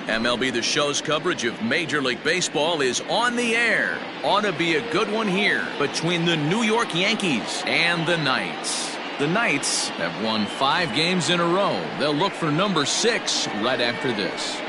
MLB the Show's coverage of Major League Baseball is on the air. Ought to be a good one here between the New York Yankees and the Knights. The Knights have won 5 games in a row. They'll look for number 6 right after this.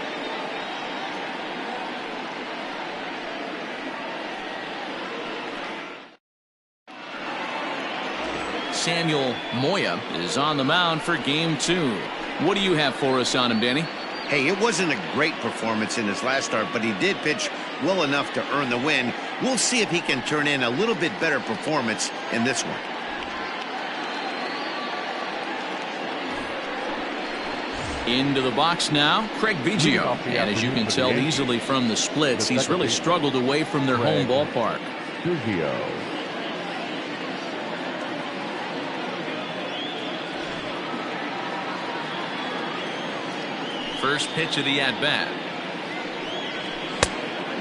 Samuel Moya is on the mound for game 2. What do you have for us on him, Danny? Hey, it wasn't a great performance in his last start, but he did pitch well enough to earn the win. We'll see if he can turn in a little bit better performance in this one. Into the box now, Craig Biggio. And as you can tell easily from the splits, he's really struggled away from their home ballpark. First pitch of the at-bat.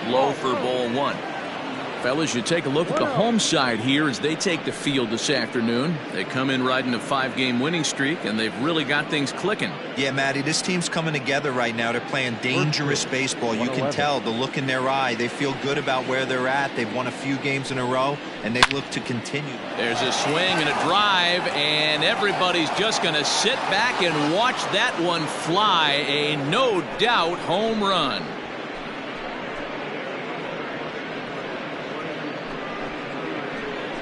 Low for ball 1. Fellas, you take a look at the home side here as they take the field this afternoon. They come in riding a 5-game winning streak, and they've really got things clicking. Yeah, Matty, this team's coming together right now. They're playing dangerous baseball. You can tell the look in their eye. They feel good about where they're at. They've won a few games in a row, and they look to continue. There's a swing and a drive, and everybody's just going to sit back and watch that one fly. A no-doubt home run.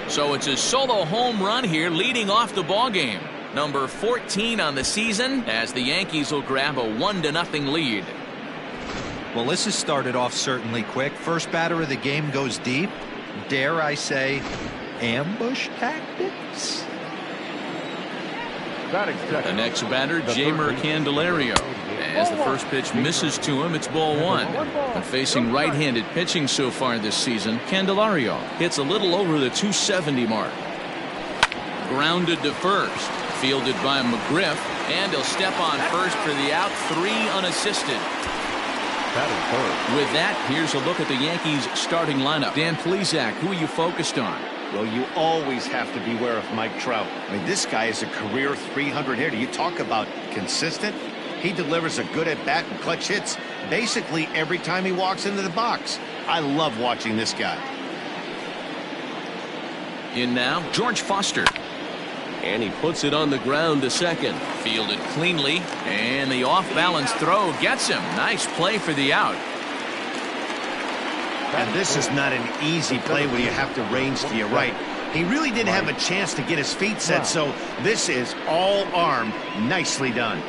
So it's a solo home run here leading off the ballgame. Number 14 on the season as the Yankees will grab a 1-0 lead. Well, this has started off certainly quick. First batter of the game goes deep. Dare I say, ambush tactics? The next batter, Jamer Candelario. As the first pitch misses to him, it's ball 1. And facing right-handed pitching so far this season, Candelario hits a little over the 270 mark. Grounded to first. Fielded by McGriff. And he'll step on first for the out. 3 unassisted. With that, here's a look at the Yankees starting lineup. Dan Plesac, who are you focused on? Well, you always have to beware of Mike Trout. I mean, this guy is a career 300 hitter. You talk about consistent. He delivers a good at-bat and clutch hits basically every time he walks into the box. I love watching this guy. In now, George Foster. And he puts it on the ground to second. Fielded cleanly. And the off-balance throw gets him. Nice play for the out. And this is not an easy play when you have to range to your right. He really didn't have a chance to get his feet set, so this is all arm. Nicely done.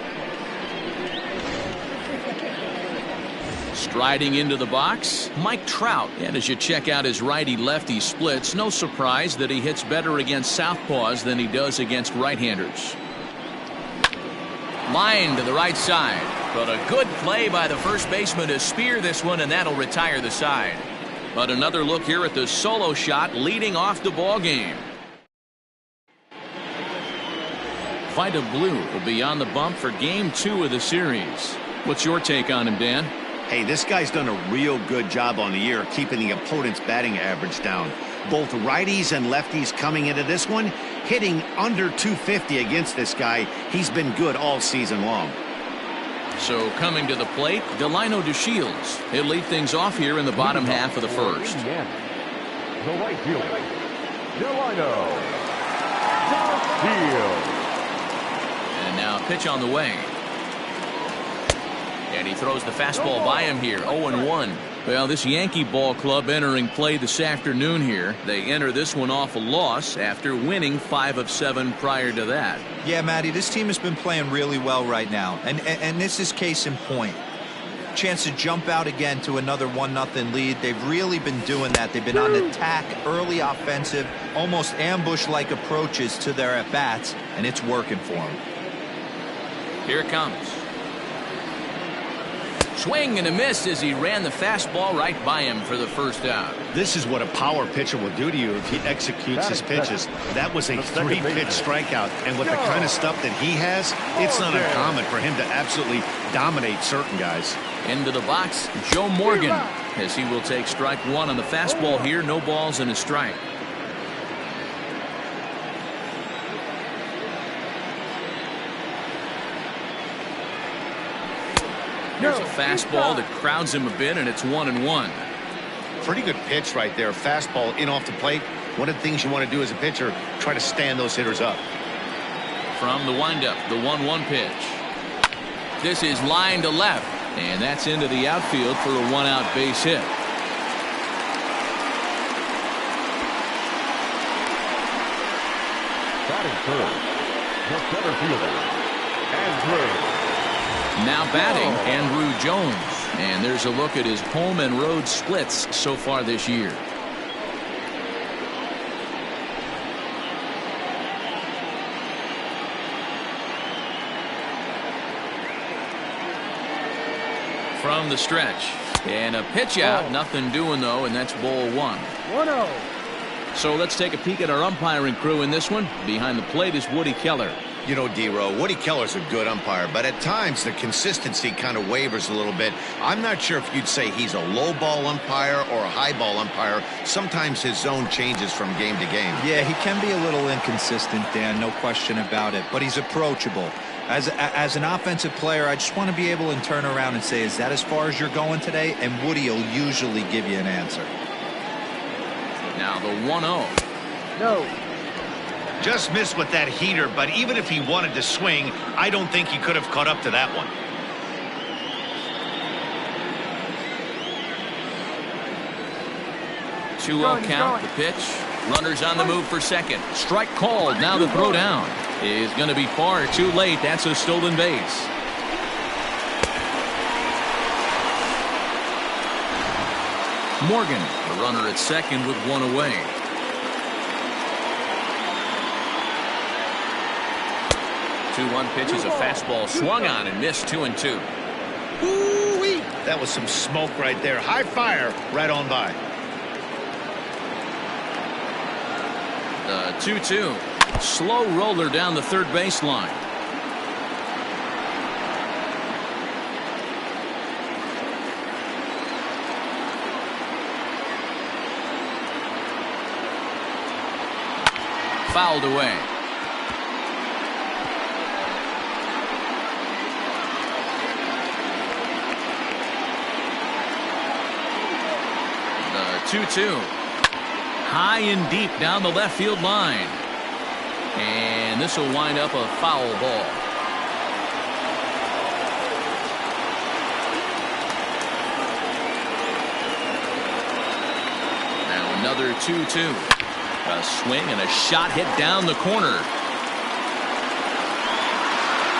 Striding into the box, Mike Trout. And as you check out his righty-lefty splits, no surprise that he hits better against southpaws than he does against right-handers. Line to the right side. But a good play by the first baseman to spear this one, and that'll retire the side. But another look here at the solo shot leading off the ball game. Vida Blue will be on the bump for game 2 of the series. What's your take on him, Dan? Hey, this guy's done a real good job on the year keeping the opponent's batting average down. Both righties and lefties coming into this one, hitting under 250 against this guy. He's been good all season long. So coming to the plate, Delino DeShields. He'll lead things off here in the bottom half of the first. The right fielder, Delino DeShields. And now pitch on the way. And he throws the fastball by him here. 0-1. Well, this Yankee ball club entering play this afternoon here. They enter this one off a loss after winning 5 of 7 prior to that. Yeah, Matty, this team has been playing really well right now. And this is case in point. Chance to jump out again to another 1-0 lead. They've really been doing that. They've been on attack, early offensive, almost ambush-like approaches to their at-bats, and it's working for them. Here it comes. Swing and a miss as he ran the fastball right by him for the first out. This is what a power pitcher will do to you if he executes his pitches. That was a 3-pitch strikeout, and with the kind of stuff that he has, it's not uncommon for him to absolutely dominate certain guys. Into the box, Joe Morgan, as he will take strike 1 on the fastball here. No balls and a strike. There's a fastball that crowds him a bit, and it's 1-1. Pretty good pitch right there. Fastball in off the plate. One of the things you want to do as a pitcher, try to stand those hitters up. From the windup, the 1-1 pitch. This is line to left, and that's into the outfield for a one-out base hit. Batting third, the center fielder, Andrew. Now batting, Andrew Jones. And there's a look at his home and road splits so far this year. From the stretch. And a pitch out. Nothing doing, though, and that's ball 1. 1-0. So let's take a peek at our umpiring crew in this one. Behind the plate is Woody Keller. You know, D-Row, Woody Keller's a good umpire, but at times the consistency kind of wavers a little bit. I'm not sure if you'd say he's a low ball umpire or a high ball umpire. Sometimes his zone changes from game to game. Yeah, he can be a little inconsistent, Dan, no question about it, but he's approachable. As an offensive player, I just want to be able to turn around and say, is that as far as you're going today? And Woody will usually give you an answer. Now the 1-0. No. Just missed with that heater, but even if he wanted to swing, I don't think he could have caught up to that one. 2-0 count, the pitch. Runners on the move for second. Strike called. Now the throw down is going to be far too late. That's a stolen base. Morgan, the runner at second with one away. Two-one pitch is a fastball swung on and missed. 2-2. Ooh-wee. That was some smoke right there. High fire right on by. The 2-2. Slow roller down the third baseline. Fouled away. The 2-2. High and deep down the left field line. And this will wind up a foul ball. Now another 2-2. A swing and a shot hit down the corner.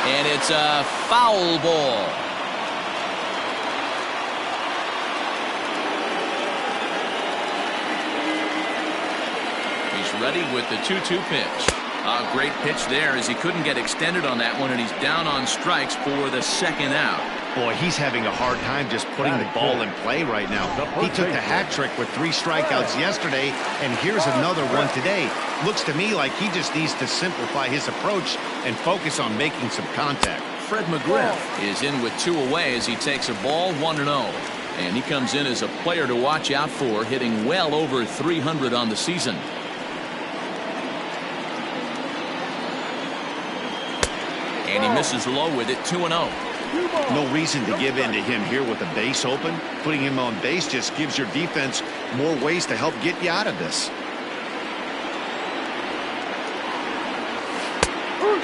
And it's a foul ball. He's ready with the 2-2 pitch. A great pitch there as he couldn't get extended on that one, and he's down on strikes for the second out. Boy, he's having a hard time just putting the ball in play right now. He took the hat trick with 3 strikeouts yesterday, and here's another one today. Looks to me like he just needs to simplify his approach and focus on making some contact. Fred McGriff is in with 2 away as he takes a ball 1-0. And he comes in as a player to watch out for, hitting well over 300 on the season. And he misses low with it. 2-0. No reason to give in to him here with the base open. Putting him on base just gives your defense more ways to help get you out of this.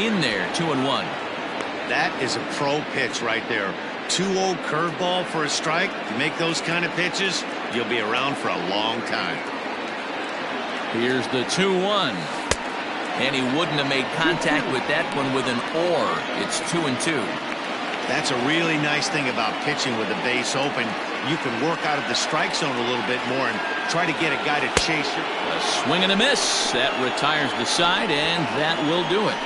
In there, 2-1. That is a pro pitch right there. 2-0 curveball for a strike. If you make those kind of pitches, you'll be around for a long time. Here's the 2-1. And he wouldn't have made contact with that one with an or. It's 2-2. That's a really nice thing about pitching with the base open. You can work out of the strike zone a little bit more and try to get a guy to chase you. A swing and a miss. That retires the side, and that will do it.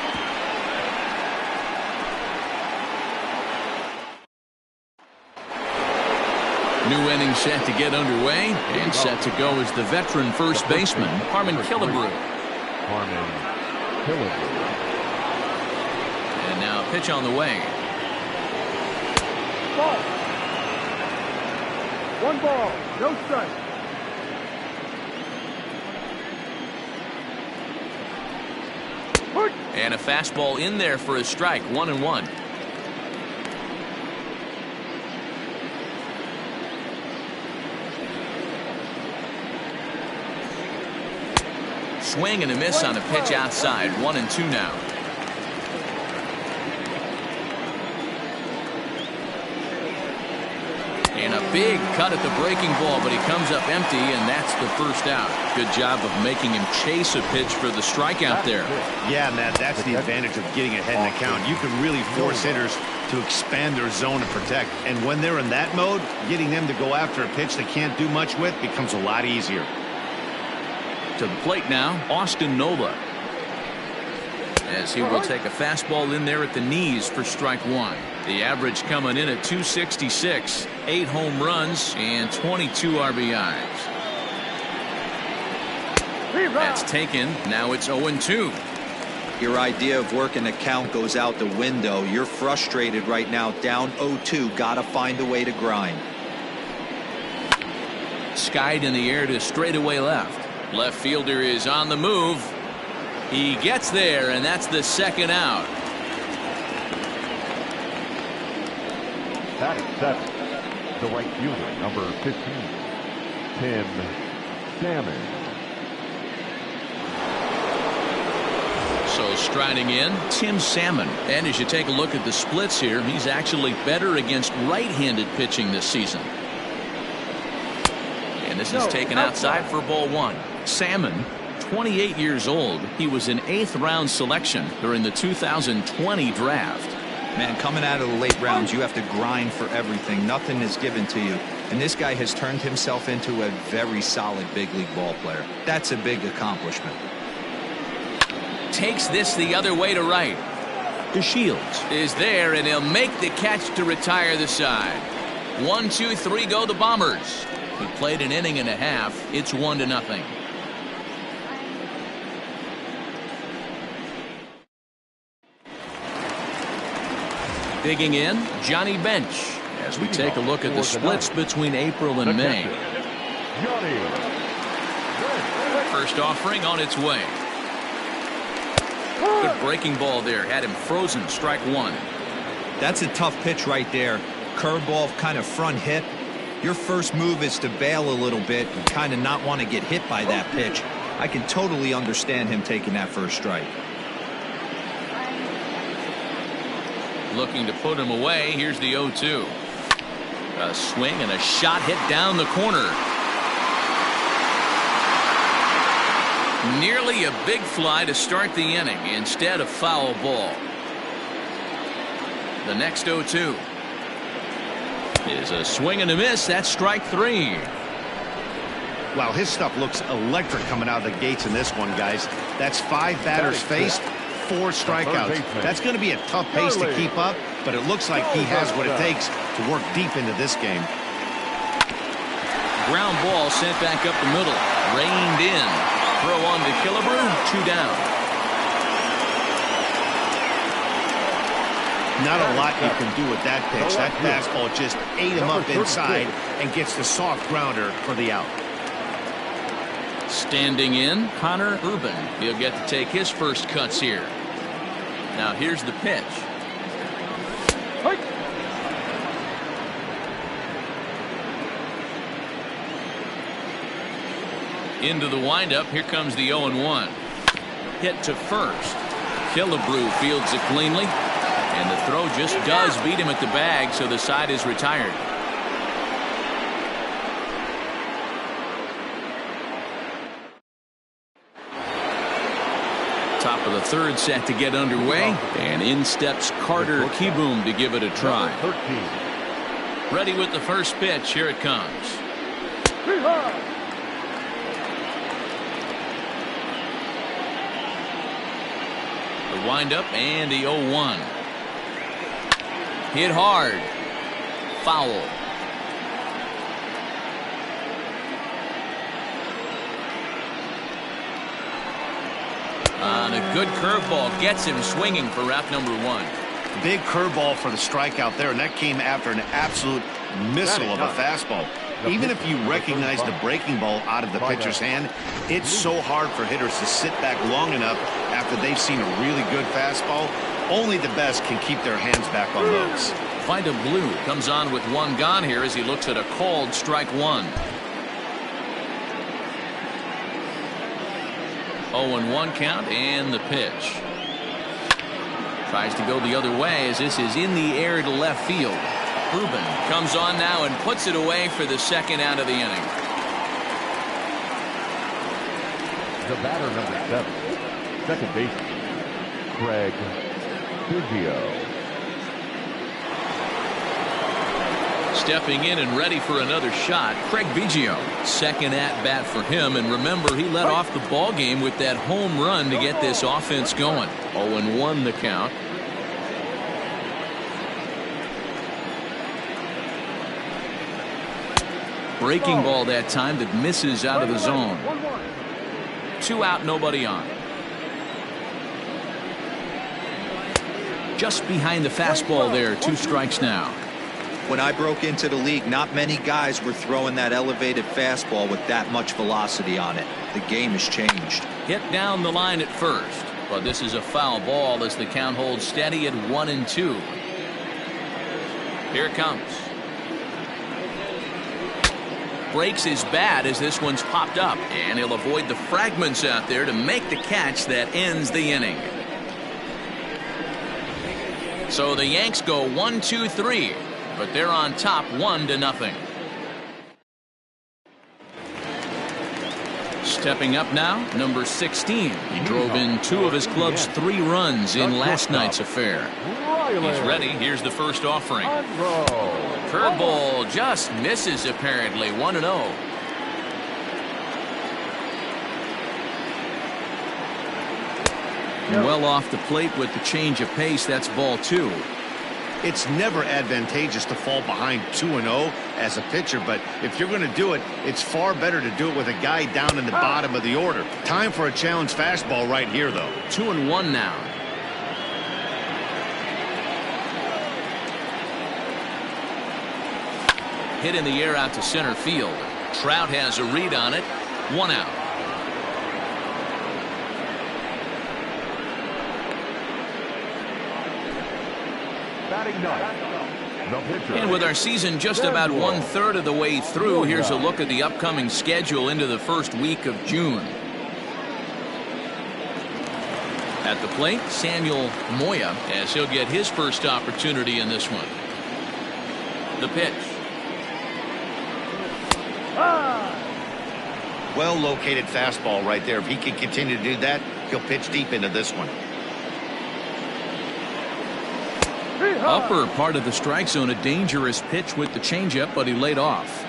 New inning set to get underway, and set to go is the veteran first baseman, Harmon Killebrew. And now a pitch on the way. Ball. 1 ball, no strike. And a fastball in there for a strike. 1-1. swing and a miss on a pitch outside. 1-2 now. And a big cut at the breaking ball, but he comes up empty, and that's the first out. Good job of making him chase a pitch for the strikeout there. Yeah, Matt, that's the advantage of getting ahead in the count. You can really force hitters to expand their zone and protect. And when they're in that mode, getting them to go after a pitch they can't do much with becomes a lot easier. To the plate now, Austin Nola. As he will take a fastball in there at the knees for strike one. The average coming in at 266, 8 home runs and 22 RBIs. That's taken. Now it's 0-2. Your idea of working the count goes out the window. You're frustrated right now, down 0-2. Gotta find a way to grind. Skied in the air to straightaway left. Left fielder is on the move. He gets there, and that's the second out. Batting seventh, the right fielder, number 15, Tim Salmon. So striding in, Tim Salmon. And as you take a look at the splits here, he's actually better against right-handed pitching this season. And this is taken outside for ball one. Salmon, 28 years old. He was an 8th round selection during the 2020 draft. Man, coming out of the late rounds, you have to grind for everything. Nothing is given to you. And this guy has turned himself into a very solid big league ball player. That's a big accomplishment. Takes this the other way to right. DeShields is there, and he'll make the catch to retire the side. 1, 2, 3 go the Bombers. We played an inning and a half. It's 1-0. Digging in, Johnny Bench, as we take a look at the splits between April and May. First offering on its way. Good breaking ball there. Had him frozen. Strike one. That's a tough pitch right there. Curveball, kind of front hit. Your first move is to bail a little bit and kind of not want to get hit by that pitch. I can totally understand him taking that first strike. Looking to put him away. Here's the 0-2. A swing and a shot hit down the corner. Nearly a big fly to start the inning instead of foul ball. The next 0-2 is a swing and a miss. That's strike three. Wow, his stuff looks electric coming out of the gates in this one, guys. That's 5 batters faced, 4 strikeouts. That's going to be a tough pace to keep up, but it looks like he has what it takes to work deep into this game. Ground ball sent back up the middle. Reined in. Throw on to Killebrew. 2 down. Not a lot you can do with that pitch. That fastball just ate him up inside and gets the soft grounder for the out. Standing in, Connor Urban. He'll get to take his first cuts here. Now here's the pitch. Into the windup. Here comes the 0-1. Hit to first. Killebrew fields it cleanly. And the throw just does beat him at the bag, so the side is retired. Top of the third set to get underway. And in steps Carter Kieboom to give it a try. Ready with the first pitch. Here it comes. The windup and the 0-1. Hit hard. Foul. And a good curveball gets him swinging for route number 1. Big curveball for the strikeout there, and that came after an absolute missile of a fastball. Even if you recognize the breaking ball out of the pitcher's hand, it's so hard for hitters to sit back long enough after they've seen a really good fastball. Only the best can keep their hands back on those. Vida Blue comes on with 1 gone here as he looks at a called strike 1. 0-1 count and the pitch. Tries to go the other way as this is in the air to left field. Ruben comes on now and puts it away for the second out of the inning. The batter, number 7, second baseman, Craig Biggio. Stepping in and ready for another shot, Craig Biggio. Second at bat for him, and remember, he led off the ball game with that home run to get this offense going. 0-1 the count. Breaking ball that time that misses out of the zone. 2 out, nobody on. Just behind the fastball there, 2 strikes now. When I broke into the league, not many guys were throwing that elevated fastball with that much velocity on it. The game has changed. Hit down the line at first, but this is a foul ball as the count holds steady at 1-2. Here it comes. Breaks his bat as this one's popped up, and he'll avoid the fragments out there to make the catch that ends the inning. So the Yanks go 1-2-3. But they're on top 1-0. Stepping up now, number 16. He drove in 2 of his club's 3 runs in last night's affair. He's ready. Here's the first offering. Curveball just misses apparently. 1-0. Well off the plate with the change of pace. That's ball 2. It's never advantageous to fall behind 2-0 as a pitcher, but if you're going to do it, it's far better to do it with a guy down in the bottom of the order. Time for a challenge fastball right here, though. 2-1 now. Hit in the air out to center field. Trout has a read on it. 1 out. And with our season just about 1/3 of the way through, here's a look at the upcoming schedule into the first week of June. At the plate, Samuel Moya, as he'll get his first opportunity in this one. The pitch. Well located fastball right there. If he can continue to do that, he'll pitch deep into this one. Upper part of the strike zone, a dangerous pitch with the changeup, but he laid off.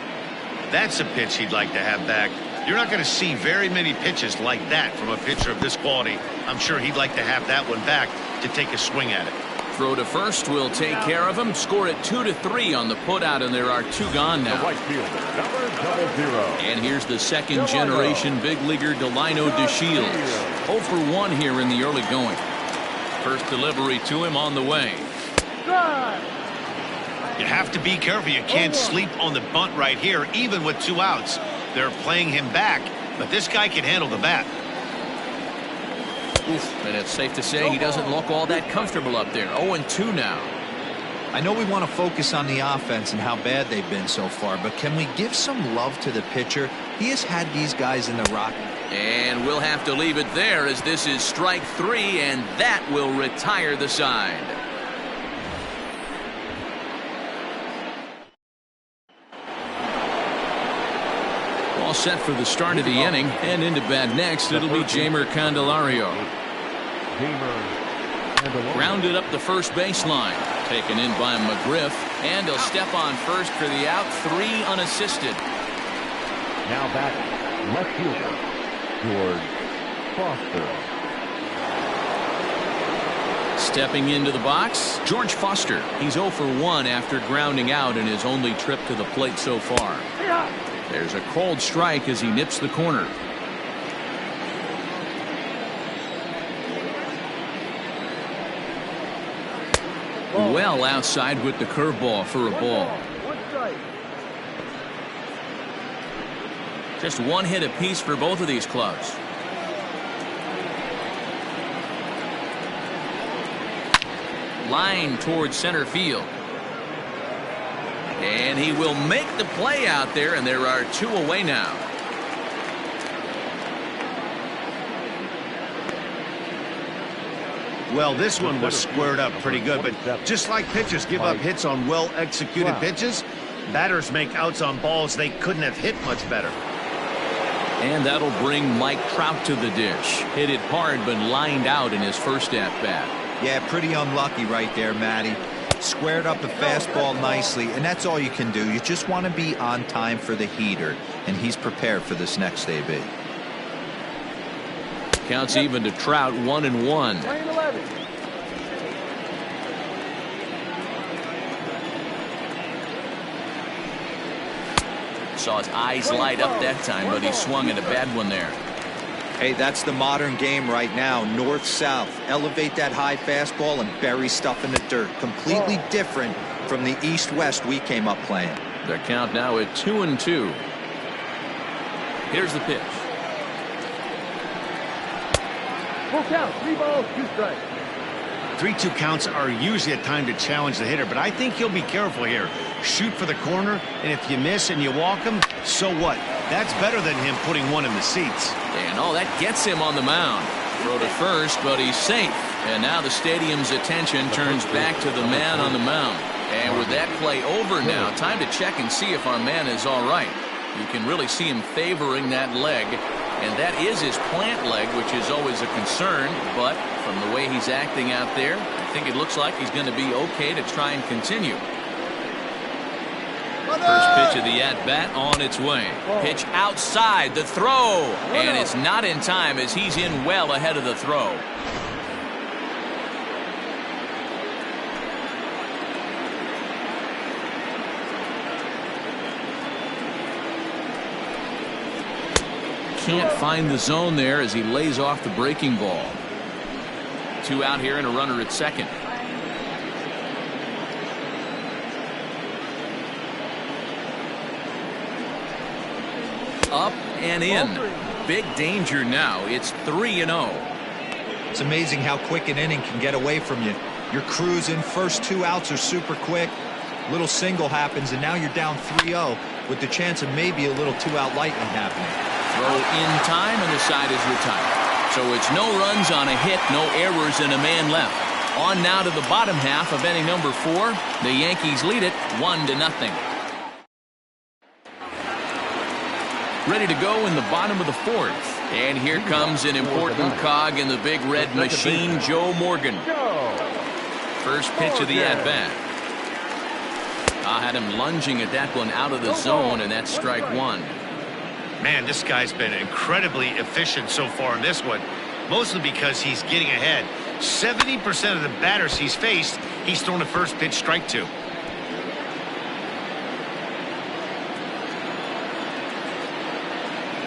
That's a pitch he'd like to have back. You're not going to see very many pitches like that from a pitcher of this quality. I'm sure he'd like to have that one back to take a swing at it. Throw to first will take care of him. Score it 2-3 on the putout, and there are 2 gone now. Right fielder, number 00. And here's the second generation big leaguer Delino DeShields. 0 for 1 here in the early going. First delivery to him on the way. You have to be careful. You can't sleep on the bunt right here, even with 2 outs. They're playing him back, but this guy can handle the bat. And it's safe to say he doesn't look all that comfortable up there. 0-2 now. I know we want to focus on the offense and how bad they've been so far, but can we give some love to the pitcher? He has had these guys in the rock. And we'll have to leave it there as this is strike 3, and that will retire the side. All set for the start of the inning, and into bat next, it'll be Jeimer Candelario. Grounded up the first baseline, taken in by McGriff, and he'll step on first for the out. 3 unassisted. Now back left fielder, George Foster. Stepping into the box, George Foster. He's 0 for 1 after grounding out in his only trip to the plate so far. There's a cold strike as he nips the corner. Well outside with the curveball for a ball. Just 1 hit apiece for both of these clubs. Line towards center field. And he will make the play out there, and there are 2 away now. Well, this one was squared up pretty good, but just like pitchers give up hits on well-executed pitches, batters make outs on balls they couldn't have hit much better. And that'll bring Mike Trout to the dish. Hit it hard, but lined out in his first at-bat. Yeah, pretty unlucky right there, Matty. Squared up the fastball nicely, and that's all you can do. You just want to be on time for the heater, and he's prepared for this next AB. Counts even to Trout, 1-1. Lane 11. Saw his eyes light up that time, but he swung at a bad one there. Hey, that's the modern game right now. North-south. Elevate that high fastball and bury stuff in the dirt. Completely different from the east-west we came up playing. Their count now at 2-2. Here's the pitch. Full count. 3 balls, 2 strikes. 3-2 counts are usually a time to challenge the hitter, but I think he'll be careful here. Shoot for the corner, and if you miss and you walk him, so what? That's better than him putting one in the seats. And oh, that gets him on the mound. Throw to first, but he's safe. And now the stadium's attention turns back to the man on the mound. And with that play over now, time to check and see if our man is all right. You can really see him favoring that leg. And that is his plant leg, which is always a concern. But from the way he's acting out there, I think it looks like he's going to be okay to try and continue. First pitch of the at-bat on its way. Pitch outside, the throw. And it's not in time as he's in well ahead of the throw. Can't find the zone there as he lays off the breaking ball. 2 out here and a runner at second. Up and in. Big danger now. It's 3-0. It's amazing how quick an inning can get away from you. You're cruising. First 2 outs are super quick. Little single happens, and now you're down 3-0 with the chance of maybe a little 2-out lightning happening. Throw in time, and the side is retired. So it's no runs on a hit, no errors, and a man left. On now to the bottom half of inning number 4. The Yankees lead it 1-0. Ready to go in the bottom of the 4th. And here comes an important cog in the big red machine, Joe Morgan. First pitch of the at-bat. I had him lunging at that one out of the zone, and that's strike 1. Man, this guy's been incredibly efficient so far in this one, mostly because he's getting ahead. 70% of the batters he's faced, he's thrown a first pitch strike to.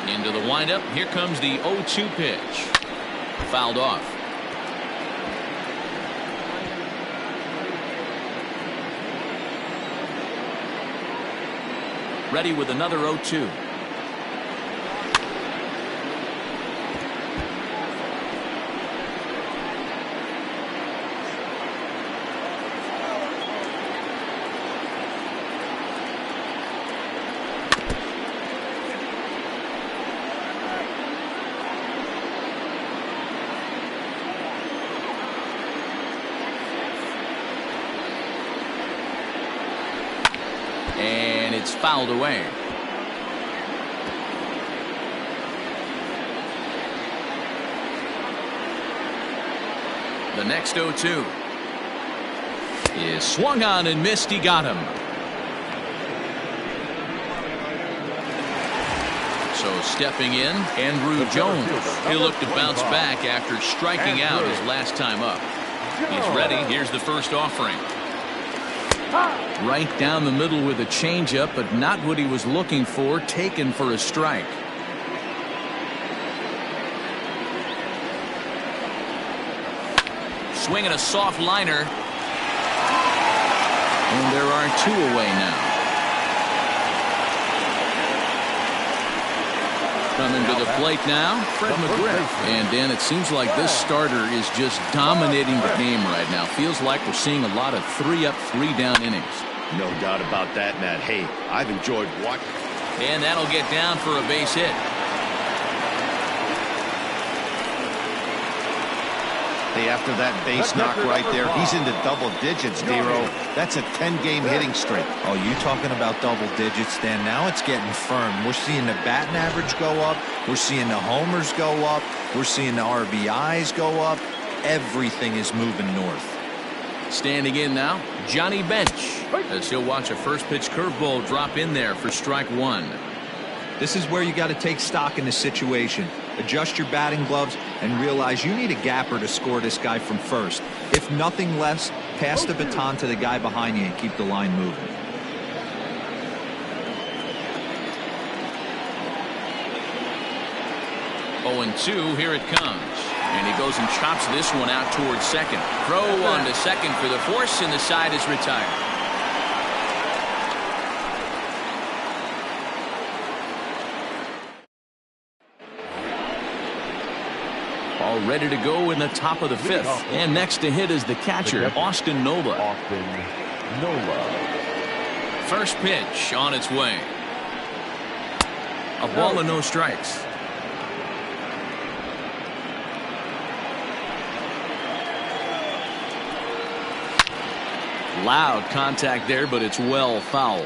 Into the windup. Here comes the 0-2 pitch. Fouled off. Ready with another 0-2. And it's fouled away. The next 0-2 is swung on and missed. He got him. So stepping in, Andrew Jones. He'll look to bounce back after striking out his last time up. He's ready. Here's the first offering. Right down the middle with a changeup, but not what he was looking for. Taken for a strike. Swinging a soft liner. And there are 2 away now. Coming to the plate now, Fred McGriff. And Dan, it seems like this starter is just dominating the game right now. Feels like we're seeing a lot of 3-up, 3-down innings. No doubt about that, Matt. Hey, I've enjoyed watching. And that'll get down for a base hit. Hey, after that base knock right there, he's into double digits, Dero. That's a 10-game hitting streak. Oh, you talking about double digits, Dan? Now it's getting firm. We're seeing the batting average go up. We're seeing the homers go up. We're seeing the RBIs go up. Everything is moving north. Standing in now, Johnny Bench, as he'll watch a first pitch curveball drop in there for strike one. This is where you got to take stock in the situation. Adjust your batting gloves and realize you need a gapper to score this guy from first. If nothing less, pass the baton to the guy behind you and keep the line moving. Oh, and 2, here it comes. And he goes and chops this one out towards second. Throw on to second for the force, and the side is retired. All ready to go in the top of the 5th. And next to hit is the catcher, Austin Nola. First pitch on its way. A ball and no strikes. Loud contact there, but it's well foul.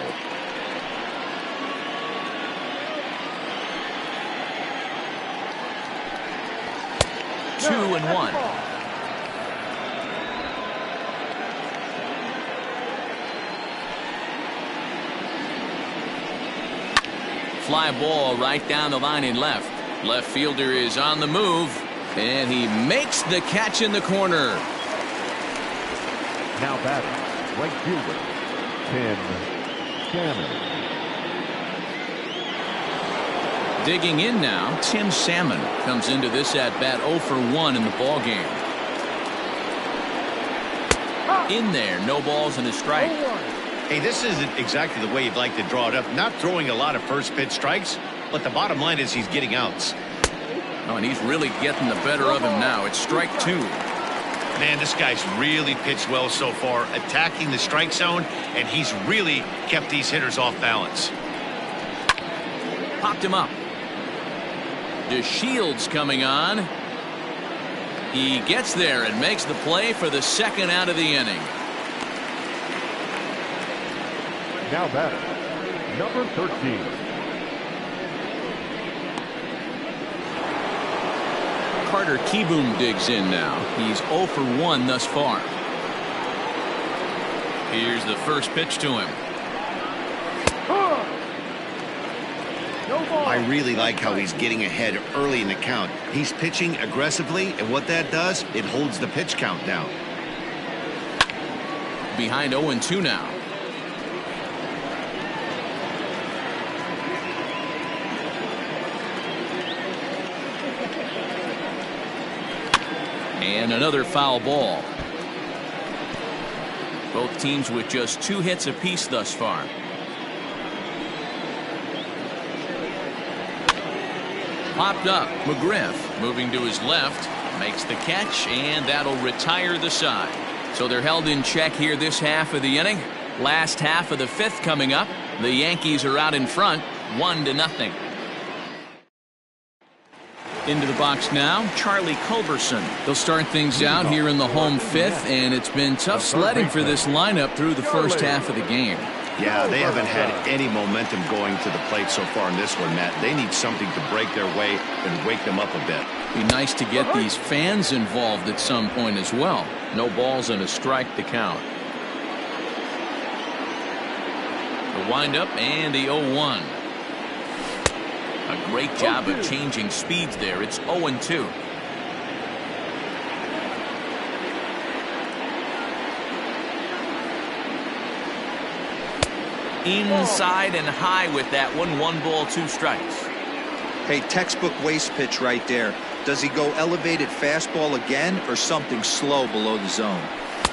Two and one. Fly ball right down the line in left. Left fielder is on the move, and he makes the catch in the corner. Now batting, right fielder, Tim Salmon. Digging in now, Tim Salmon comes into this at bat 0 for 1 in the ball game. In there, no balls and a strike. Hey, this isn't exactly the way you'd like to draw it up. Not throwing a lot of first pitch strikes, but the bottom line is he's getting outs. Oh, and he's really getting the better of him now. It's strike 2. Man, this guy's really pitched well so far, attacking the strike zone, and he's really kept these hitters off balance. Popped him up. DeShields coming on. He gets there and makes the play for the second out of the inning. Now batting, number 13. Carter Kieboom digs in now. He's 0 for 1 thus far. Here's the first pitch to him. I really like how he's getting ahead early in the count. He's pitching aggressively, and what that does, it holds the pitch count down. Behind 0-2 now. And another foul ball. Both teams with just 2 hits apiece thus far. Popped up. McGriff moving to his left, makes the catch, and that'll retire the side. So they're held in check here this half of the inning. Last half of the 5th coming up. The Yankees are out in front, 1-0. Into the box now, Charlie Culberson. They'll start things out here in the home 5th, and it's been tough sledding for this lineup through the first half of the game. Yeah, they haven't had any momentum going to the plate so far in this one, Matt. They need something to break their way and wake them up a bit. Be nice to get these fans involved at some point as well. No balls and a strike to count. The windup and the 0-1. A great job of changing speeds there. It's 0-2. Inside and high with that one. 1 ball, 2 strikes. Hey, textbook waste pitch right there. Does he go elevated fastball again or something slow below the zone?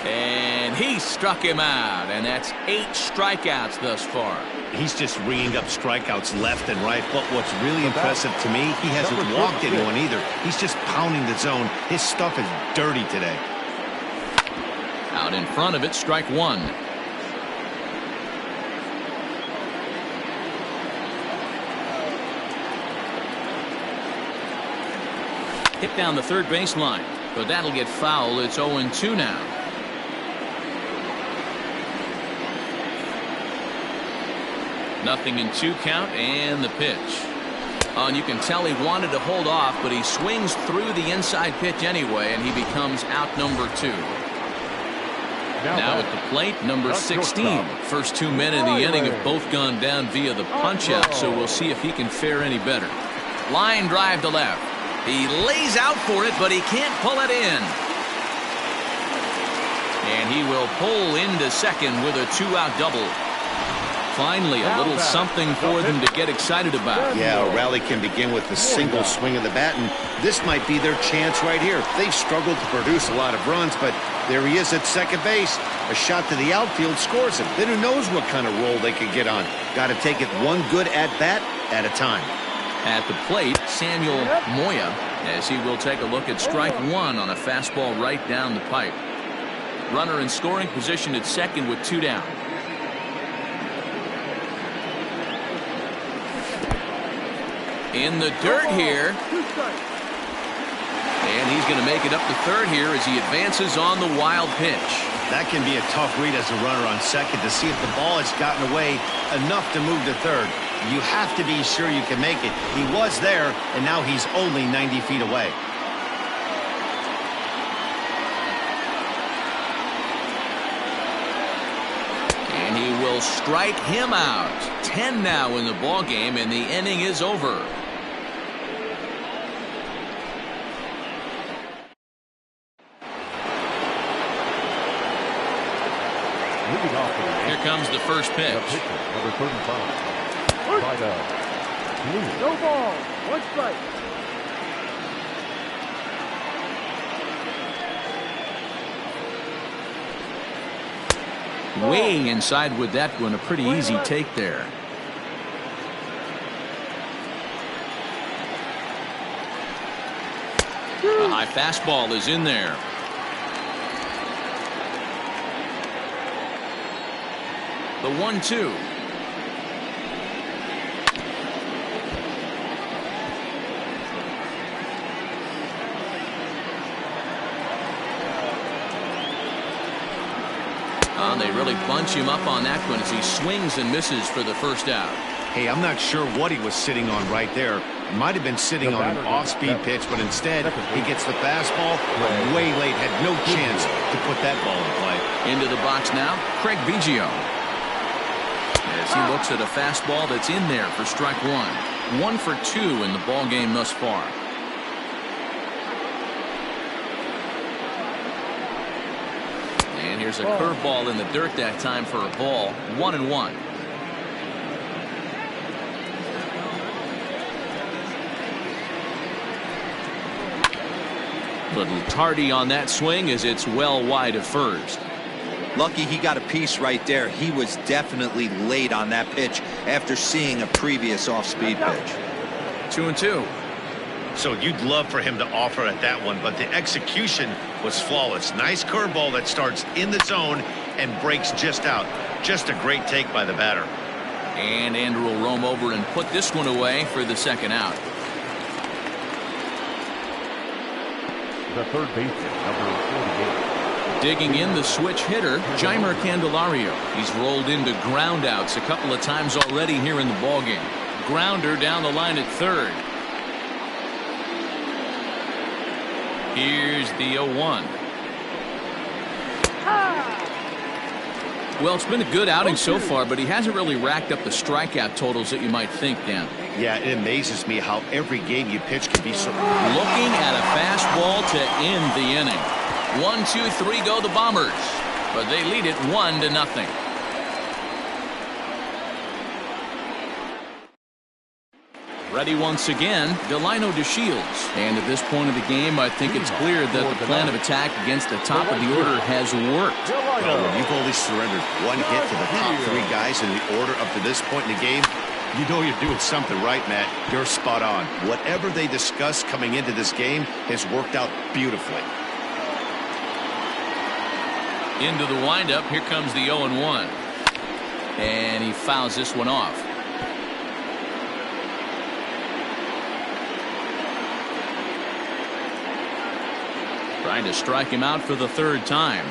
And he struck him out, and that's 8 strikeouts thus far. He's just ringing up strikeouts left and right, but what's really impressive to me, he hasn't walked anyone either. He's just pounding the zone. His stuff is dirty today. Out in front of it, strike 1. Hit down the third baseline. But that'll get fouled. It's 0-2 now. Nothing in 2 count, and the pitch. And you can tell he wanted to hold off, but he swings through the inside pitch anyway, and he becomes out number 2. Now at the plate, number 16. First 2 men in the inning have both gone down via the punch-out, so we'll see if he can fare any better. Line drive to left. He lays out for it, but he can't pull it in. And he will pull into second with a 2-out double. Finally, a little something for them to get excited about. Yeah, a rally can begin with a single swing of the bat, and this might be their chance right here. They've struggled to produce a lot of runs, but there he is at second base. A shot to the outfield scores him. Then who knows what kind of roll they could get on. Got to take it one good at-bat at a time. At the plate, Samuel Moya, as he will take a look at strike 1 on a fastball right down the pipe. Runner in scoring position at second with 2 down. In the dirt here. And he's going to make it up to third here as he advances on the wild pitch. That can be a tough read as a runner on second to see if the ball has gotten away enough to move to third. You have to be sure you can make it. He was there, and now he's only 90 feet away. And he will strike him out. 10 now in the ball game, and the inning is over. Here comes the first pitch. Number 35. Vida. No ball. 1 strike. Way inside with that one. A pretty easy take there. A high fastball is in there. The 1-2. They really bunch him up on that one as he swings and misses for the first out. Hey, I'm not sure what he was sitting on right there. Might have been sitting on an off-speed pitch, but instead he gets the fastball way late. Had no chance to put that ball in play. Into the box now, Craig Biggio. As he looks at a fastball that's in there for strike 1. 1 for 2 in the ball game thus far. And here's a curveball in the dirt that time for a ball. 1-1. Little tardy on that swing as it's well wide of first. Lucky he got a piece right there. He was definitely late on that pitch after seeing a previous off-speed pitch. 2-2. So you'd love for him to offer at that one, but the execution was flawless. Nice curveball that starts in the zone and breaks just out. Just a great take by the batter. And Andrew will roam over and put this one away for the second out. The third baseman, number 48. Digging in the switch hitter, Jeimer Candelario. He's rolled into groundouts a couple of times already here in the ballgame. Grounder down the line at third. Here's the 0-1. Well, it's been a good outing so far, but he hasn't really racked up the strikeout totals that you might think, Dan. Yeah, it amazes me how every game you pitch can be so... Looking at a fastball to end the inning. 1, 2, 3 go the Bombers, but they lead it 1-0. Ready once again, Delino DeShields. And at this point of the game, I think it's clear that the plan of attack against the top of the order has worked. Well, when you've only surrendered 1 hit to the top 3 guys in the order up to this point in the game, you know you're doing something right, Matt. You're spot on. Whatever they discussed coming into this game has worked out beautifully. Into the windup, here comes the 0-1. And he fouls this one off. Trying to strike him out for the third time.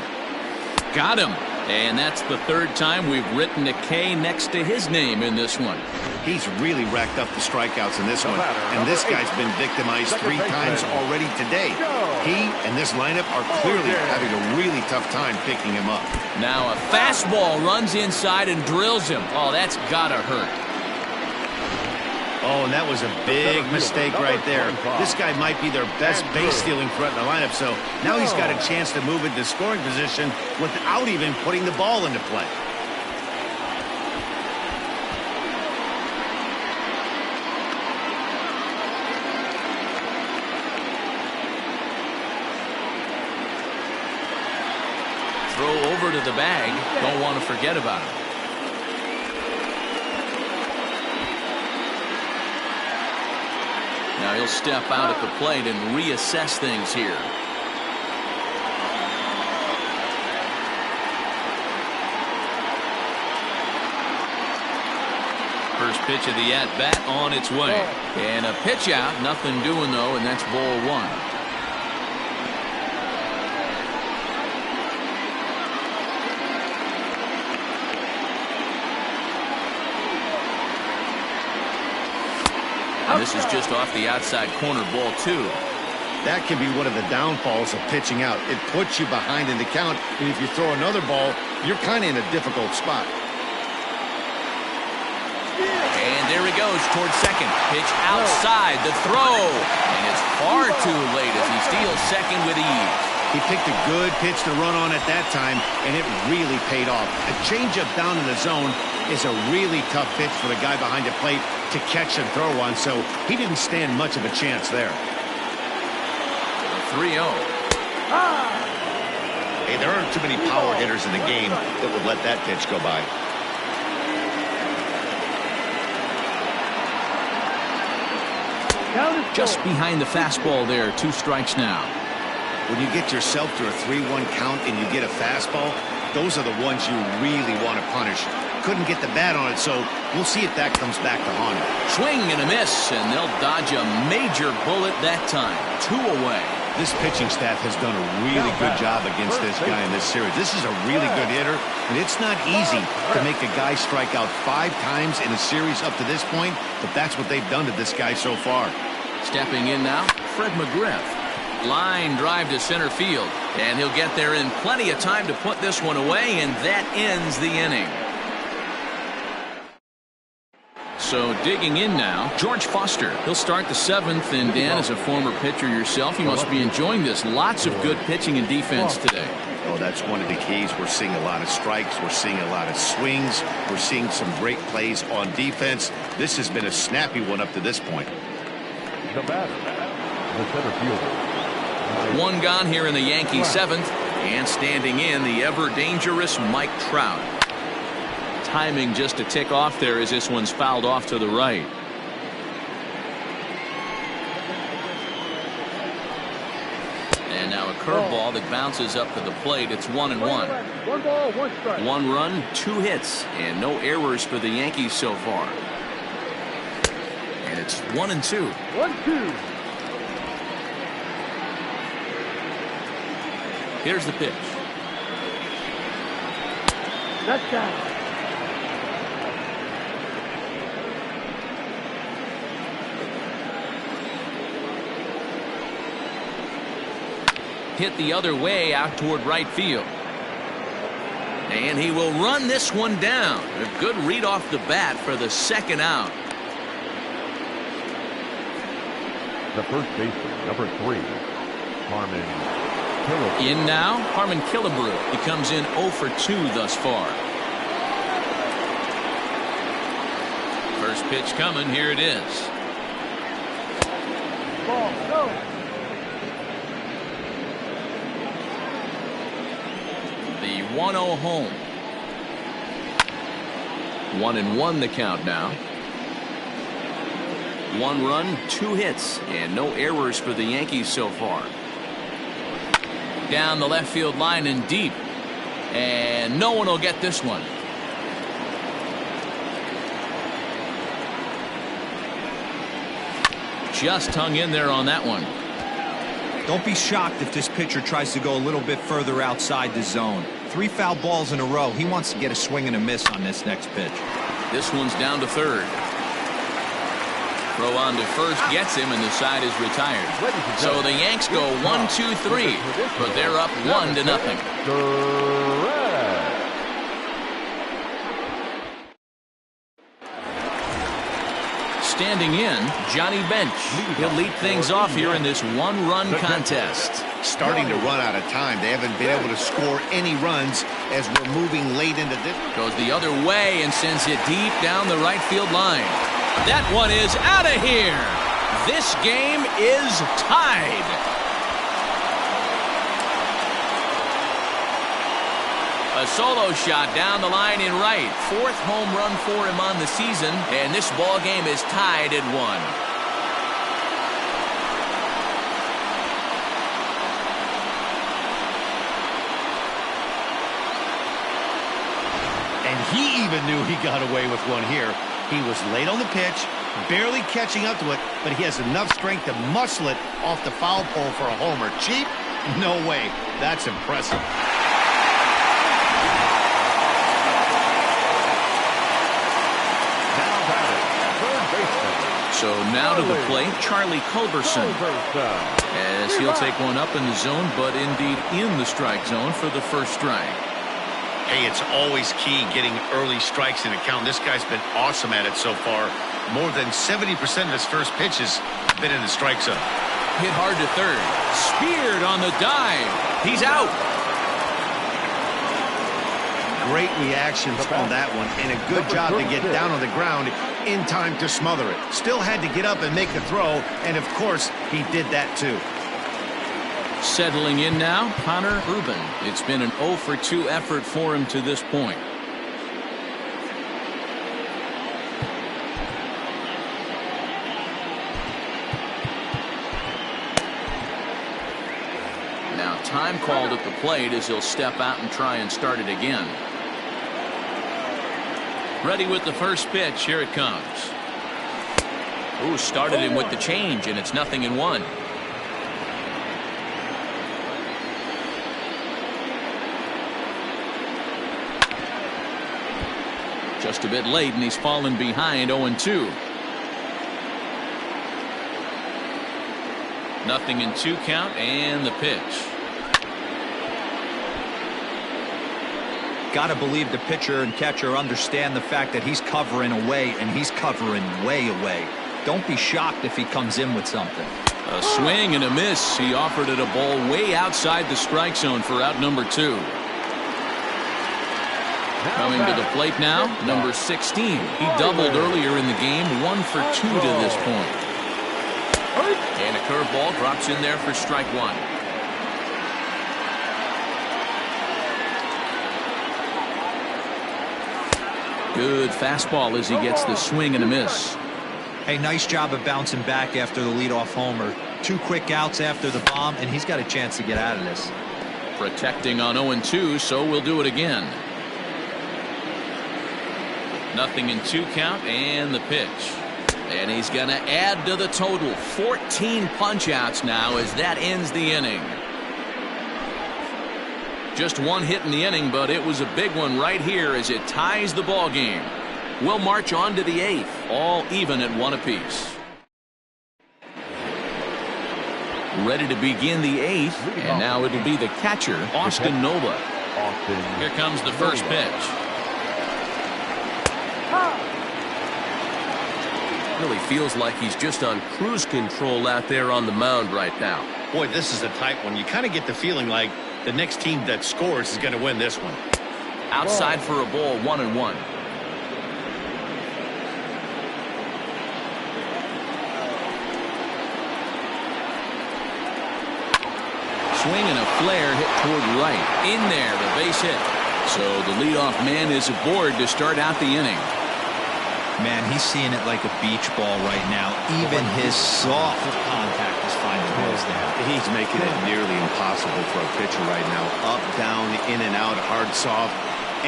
Got him. And that's the third time we've written a K next to his name in this one. He's really racked up the strikeouts in this one. And this guy's been victimized 3 times already today. He and this lineup are clearly having a really tough time picking him up. Now a fastball runs inside and drills him. Oh, that's gotta hurt. Oh, and that was a big mistake right there. This guy might be their best base-stealing threat in the lineup, so now he's got a chance to move into scoring position without even putting the ball into play. Throw over to the bag. Don't want to forget about it. Now he'll step out at the plate and reassess things here. First pitch of the at-bat on its way. And a pitch out. Nothing doing, though, and that's ball 1. This is just off the outside corner, ball 2. That can be one of the downfalls of pitching out. It puts you behind in the count, and if you throw another ball, you're kind of in a difficult spot. And there he goes towards second. Pitch outside the throw. And it's far too late as he steals second with ease. He picked a good pitch to run on at that time, and it really paid off. A changeup down in the zone is a really tough pitch for the guy behind the plate to catch and throw on, so he didn't stand much of a chance there. 3-0. Hey, there aren't too many power hitters in the game that would let that pitch go by. Just behind the fastball there. 2 strikes now. When you get yourself to a 3-1 count and you get a fastball, those are the ones you really want to punish. Couldn't get the bat on it, so we'll see if that comes back to haunt him. Swing and a miss, and they'll dodge a major bullet that time. 2 away. This pitching staff has done a really good job against this guy in this series. This is a really good hitter, and it's not easy to make a guy strike out 5 times in a series up to this point, but that's what they've done to this guy so far. Stepping in now, Fred McGriff. Line drive to center field, and he'll get there in plenty of time to put this one away, and that ends the inning. So digging in now, George Foster. He'll start the 7th, and Dan, as a former pitcher yourself, you must be enjoying this. Lots of good pitching and defense today. Oh, that's one of the keys. We're seeing a lot of strikes. We're seeing a lot of swings. We're seeing some great plays on defense. This has been a snappy one up to this point. The batter, the center fielder. 1 gone here in the Yankees 7th, and standing in the ever-dangerous Mike Trout. Timing just to tick off there as this one's fouled off to the right. And now a curveball that bounces up to the plate. It's 1-1. 1 ball, 1 strike. 1 run, 2 hits, and no errors for the Yankees so far. And it's 1-2. 1-2. Here's the pitch. That's down. Hit the other way out toward right field. And he will run this one down. A good read off the bat for the 2nd out. The first baseman, number 3, Harmon Killebrew. In now, Harmon Killebrew. He comes in 0 for 2 thus far. First pitch coming. Here it is. Ball, go. The 1-0 home. 1-1 the count now. 1 run, 2 hits, and no errors for the Yankees so far. Down the left field line and deep. And no one will get this one. Just hung in there on that one. Don't be shocked if this pitcher tries to go a little bit further outside the zone. 3 foul balls in a row. He wants to get a swing and a miss on this next pitch. This one's down to third. Throw on to first gets him, and the side is retired. So the Yanks go 1-2-3, but they're up 1-0. Standing in, Johnny Bench. He'll lead things off here in this one-run contest. Starting to run out of time. They haven't been able to score any runs as we're moving late into this. Goes the other way and sends it deep down the right field line. That one is out of here. This game is tied. A solo shot down the line in right. 4th home run for him on the season, and this ball game is tied at 1. And he even knew he got away with one here. He was late on the pitch, barely catching up to it, but he has enough strength to muscle it off the foul pole for a homer. Cheap? No way. That's impressive. So now to the plate, Charlie Culberson, as he'll take one up in the zone, but indeed in the strike zone for the first strike. Hey, it's always key getting early strikes in a count. This guy's been awesome at it so far. More than 70% of his first pitches have been in the strike zone. Hit hard to third. Speared on the dive. He's out. Great reactions on that one, and a good job to get down on the ground in time to smother it. Still had to get up and make the throw, and of course, he did that too. Settling in now, Connor Urban. It's been an 0 for 2 effort for him to this point. Now time called at the plate as he'll step out and try and start it again. Ready with the first pitch. Here it comes. Ooh, started him with the change, and it's 0-1. Just a bit late, and he's fallen behind 0-2. 0-2 count, and the pitch. Got to believe the pitcher and catcher understand the fact that he's covering away, and he's covering way away. Don't be shocked if he comes in with something. A swing and a miss. He offered it a ball way outside the strike zone for out number 2. Coming to the plate now, number 16. He doubled earlier in the game, 1 for 2 to this point. And a curveball drops in there for strike 1. Good fastball as he gets the swing and a miss. Hey, nice job of bouncing back after the leadoff homer. 2 quick outs after the bomb, and he's got a chance to get out of this. Protecting on 0-2, so we'll do it again. 0-2 count, and the pitch. And he's going to add to the total. 14 punch-outs now as that ends the inning. Just 1 hit in the inning, but it was a big one right here as it ties the ball game. We'll march on to the 8th, all even at 1 apiece. Ready to begin the 8th, and now it'll be the catcher, Austin Nola. Here comes the first pitch. Really feels like he's just on cruise control out there on the mound right now. Boy, this is a tight one. You kind of get the feeling like the next team that scores is going to win this one. Outside for a ball, 1-1. Swing and a flare hit toward right. In there, the base hit. So the leadoff man is aboard to start out the inning. Man, he's seeing it like a beach ball right now. Even his soft contact is finding holes there. He's making it nearly impossible for a pitcher right now. Up, down, in and out, hard, soft.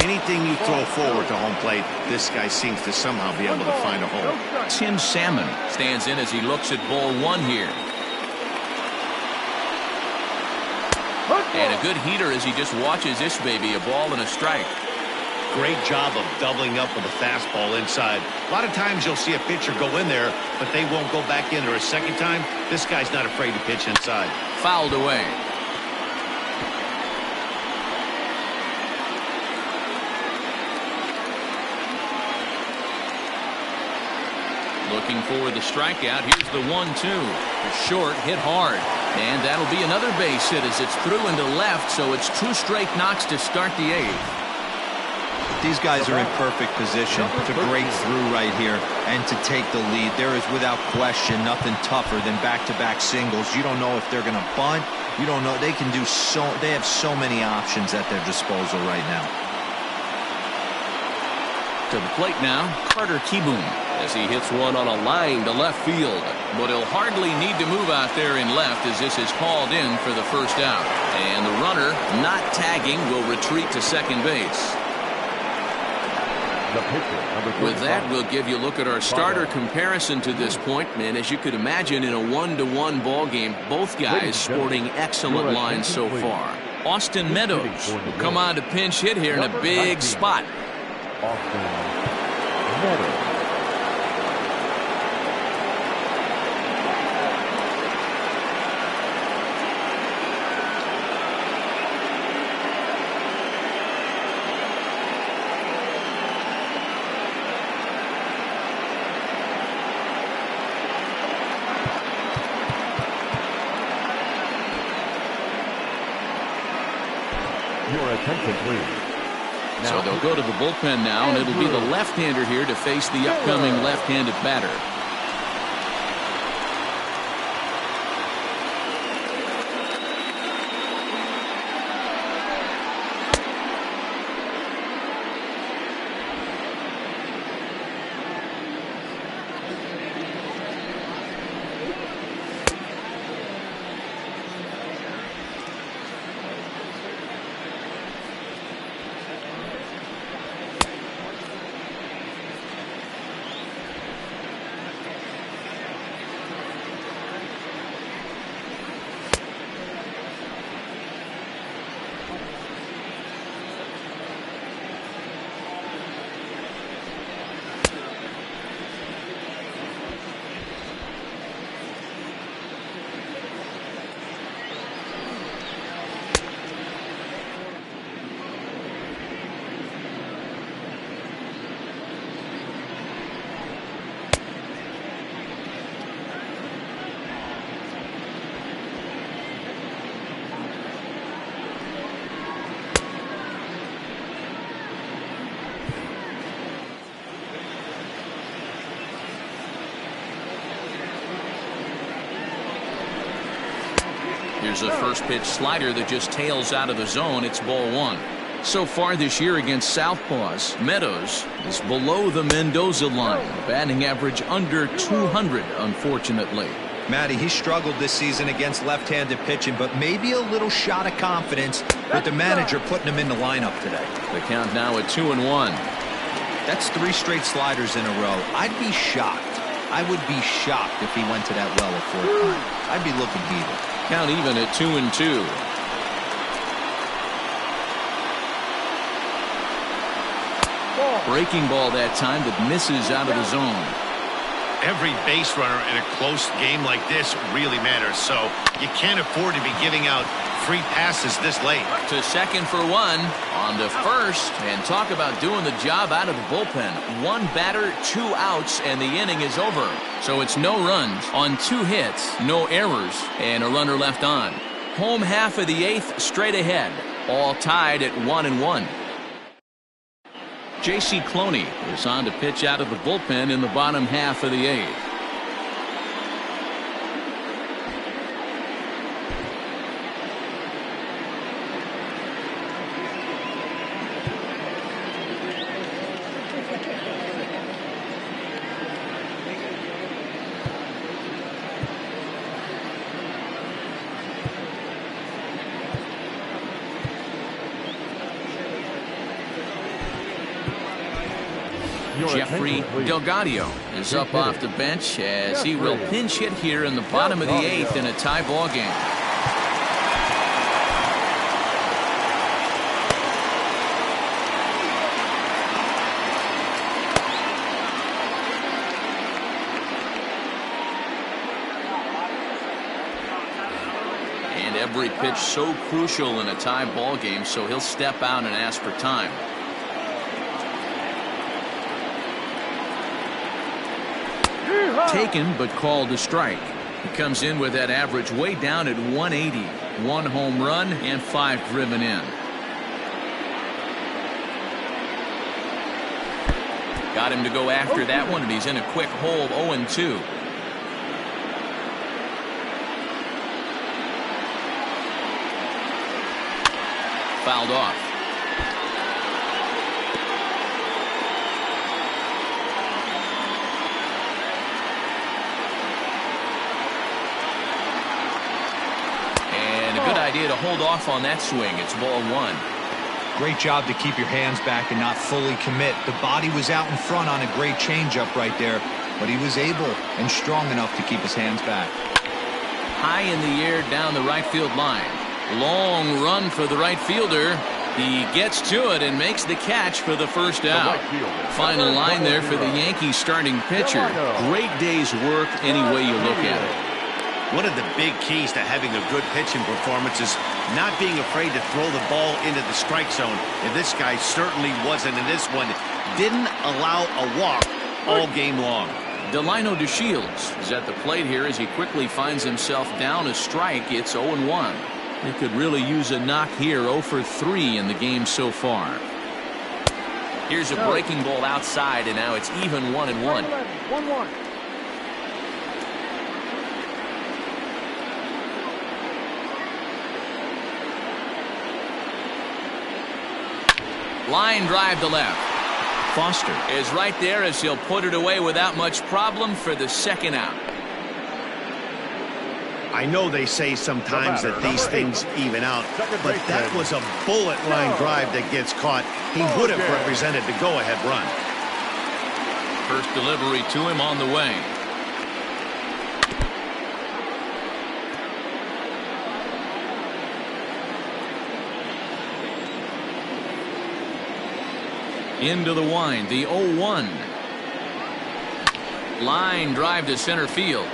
Anything you throw forward to home plate, this guy seems to somehow be able to find a hole. Tim Salmon stands in as he looks at ball 1 here. And a good heater as he just watches this baby, a ball and a strike. Great job of doubling up with a fastball inside. A lot of times you'll see a pitcher go in there, but they won't go back in there a second time. This guy's not afraid to pitch inside. Fouled away. Looking for the strikeout. Here's the 1-2. Short, hit hard. And that'll be another base hit as it's through into left, so it's 2 straight knocks to start the 8th. These guys are in perfect position to break through right here and to take the lead. There is without question nothing tougher than back-to-back singles. You don't know if they're going to bunt. You don't know. They can do so. They have so many options at their disposal right now. To the plate now, Carter Kieboom, as he hits one on a line to left field. But he'll hardly need to move out there in left as this is called in for the first out. And the runner, not tagging, will retreat to second base. With that, we'll give you a look at our starter comparison to this point. And as you could imagine, in a 1-1 ball game, both guys sporting excellent lines so far. Austin Meadows will come on to pinch hit here in a big spot. Austin Meadows. Your attention, please. So they'll go to the bullpen now, and it'll be the left-hander here to face the upcoming left-handed batter. Here's a first pitch slider that just tails out of the zone. It's ball 1. So far this year against Southpaws, Meadows is below the Mendoza line. Batting average under 200, unfortunately. Matty, he struggled this season against left-handed pitching, but maybe a little shot of confidence with the manager putting him in the lineup today. The count now at 2-1. That's 3 straight sliders in a row. I'd be shocked. I would be shocked if he went to that well a 4th time. I'd be looking heated. Count even at 2-2. Breaking ball that time that misses out of the zone. Every base runner in a close game like this really matters, so you can't afford to be giving out free passes this late. To second for 1, on to first, and talk about doing the job out of the bullpen. 1 batter, 2 outs, and the inning is over. So it's no runs on 2 hits, no errors, and a runner left on. Home half of the 8th straight ahead, all tied at 1-1. J.C. Cloney is on to pitch out of the bullpen in the bottom half of the 8th. Jeffrey Delgadio is up off the bench as he will pinch hit here in the bottom of the 8th in a tie ball game. Every pitch so crucial in a tie ball game, so he'll step out and ask for time. Taken but called a strike. He comes in with that average way down at 180. 1 home run and 5 driven in. Got him to go after that one, and he's in a quick hole, 0-2. Fouled off. And a good idea to hold off on that swing. It's ball 1. Great job to keep your hands back and not fully commit. The body was out in front on a great changeup right there, but he was able and strong enough to keep his hands back. High in the air down the right field line. Long run for the right fielder. He gets to it and makes the catch for the first out. Final line there for the Yankees starting pitcher. Great day's work any way you look at it. One of the big keys to having a good pitching performance is not being afraid to throw the ball into the strike zone. And this guy certainly wasn't in this one. Didn't allow a walk all game long. Delino DeShields is at the plate here as he quickly finds himself down a strike. It's 0-1. He could really use a knock here. 0 for 3 in the game so far. Here's a breaking ball outside, and now it's even 1-1. 1-1. Line drive to left. Foster is right there as he'll put it away without much problem for the second out. I know they say sometimes that these things even out, but that was a bullet line drive that gets caught. He would have represented the go-ahead run. First delivery to him on the way. Into the wind, the 0-1. Line drive to center field.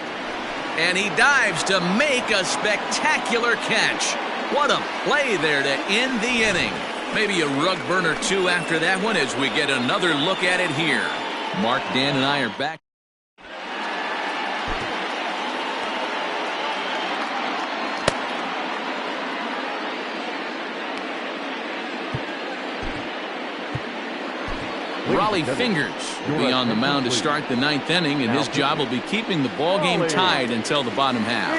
And he dives to make a spectacular catch. What a play there to end the inning. Maybe a rug burner too after that one as we get another look at it here. Mark, Dan, and I are back. Raleigh Fingers will be on the mound to start the 9th inning, and his job will be keeping the ball game tied until the bottom half.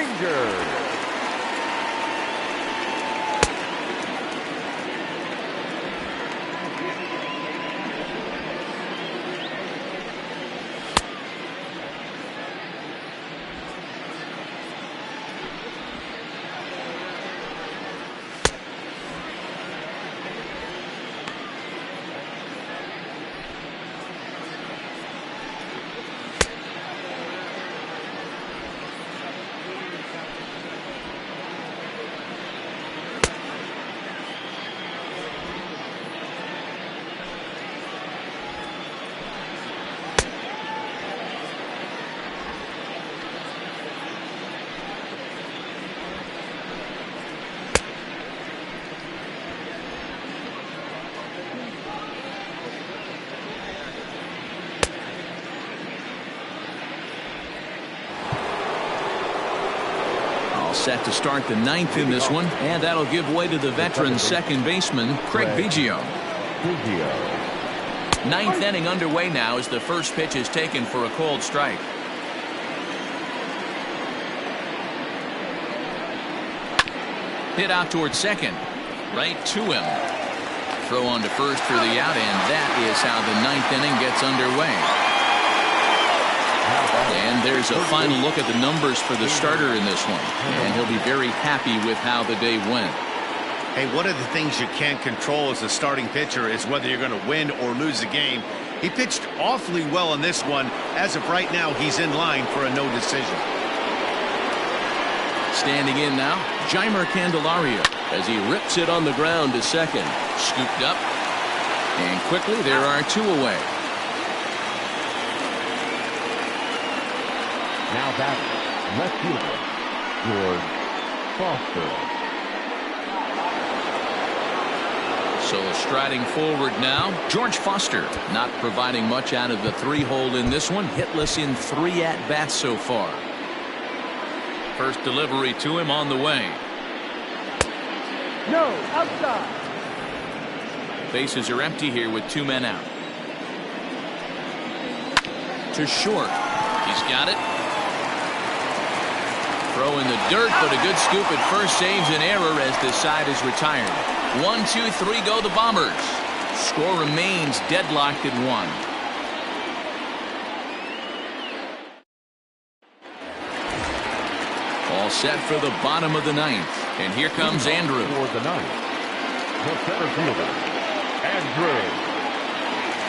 Set to start the 9th in this one, and that'll give way to the veteran second baseman Craig Biggio. 9th inning underway now as the first pitch is taken for a called strike. Hit out towards second, right to him. Throw on to first for the out, and that is how the 9th inning gets underway. And there's a final look at the numbers for the starter in this one, and he'll be very happy with how the day went. Hey, one of the things you can't control as a starting pitcher is whether you're going to win or lose the game. He pitched awfully well in this one. As of right now, he's in line for a no decision. Standing in now, Jeimer Candelario as he rips it on the ground to second. Scooped up, and quickly there are 2 away. Now batting, left fielder, George Foster. So striding forward now, George Foster, not providing much out of the 3-hole in this one. Hitless in 3 at-bats so far. First delivery to him on the way. No, outside. Bases are empty here with 2 men out. To short. He's got it. Throw in the dirt, but a good scoop at first saves an error as this side is retired. 1, 2, 3 go the Bombers. Score remains deadlocked at 1. All set for the bottom of the 9th. And here comes Andrew. For the 9th, the center fielder, Andrew.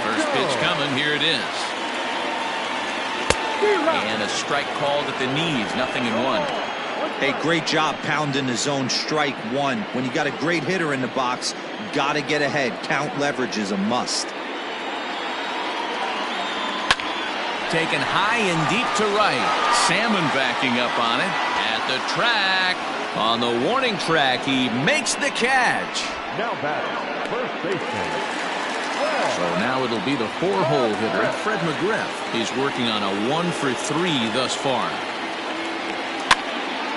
First pitch coming. Here it is. And a strike called at the knees. 0-1. Hey, great job pounding the zone. Strike 1. When you got a great hitter in the box, got to get ahead. Count leverage is a must. Taken high and deep to right. Salmon backing up on it. At the track. On the warning track, he makes the catch. Now batting, first baseman. So now it'll be the 4-hole hitter, Fred McGriff. He's working on a 1 for 3 thus far.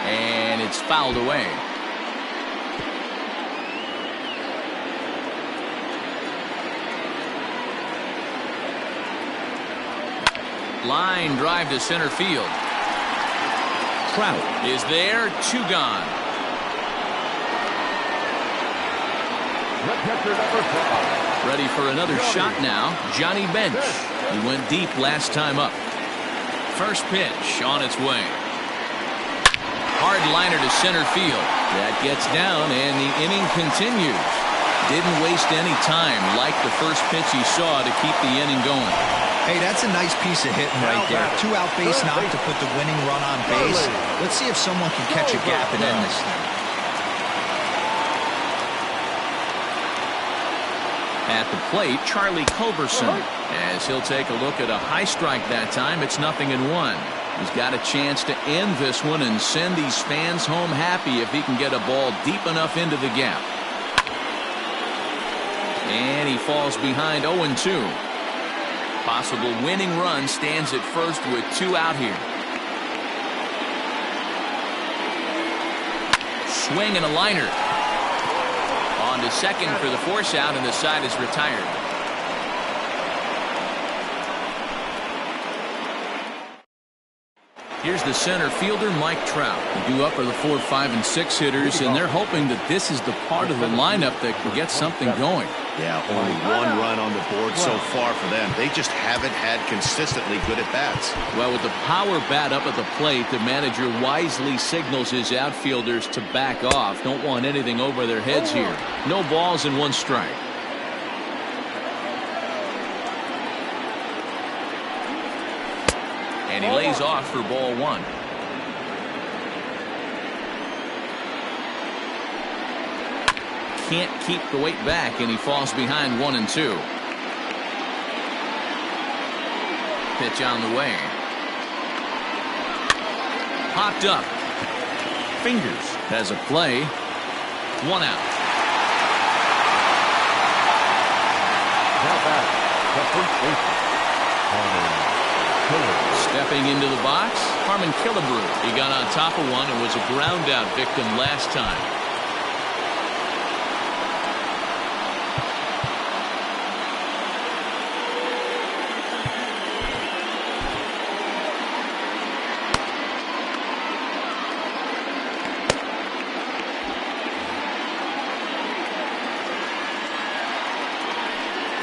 And it's fouled away. Line drive to center field. Trout is there. 2 gone. The catcher, number 5. Ready for another shot now. Johnny Bench. He went deep last time up. First pitch on its way. Hard liner to center field. That gets down and the inning continues. Didn't waste any time like the first pitch he saw to keep the inning going. Hey, that's a nice piece of hitting right there. 2 out base knock to put the winning run on base. Let's see if someone can catch a gap and end this thing. At the plate, Charlie Culberson, as he'll take a look at a high strike that time. It's 0-1. He's got a chance to end this one and send these fans home happy if he can get a ball deep enough into the gap. And he falls behind 0-2. Possible winning run stands at first with 2 out here. Swing and a liner. On to second for the force out, and the side is retired. Here's the center fielder, Mike Trout. The due up are the 4, 5, and 6 hitters, and they're hoping that this is the part of the lineup that can get something going. Yeah, only 1 run on the board so far for them. They just haven't had consistently good at-bats. Well, with the power bat up at the plate, the manager wisely signals his outfielders to back off. Don't want anything over their heads here. No balls and 1 strike. And he lays off for ball 1. Can't keep the weight back, and he falls behind 1-2. Pitch on the way. Popped up. Fingers has a play. 1 out. Now back, the first baseman. Stepping into the box, Harmon Killebrew. He got on top of one and was a ground out victim last time.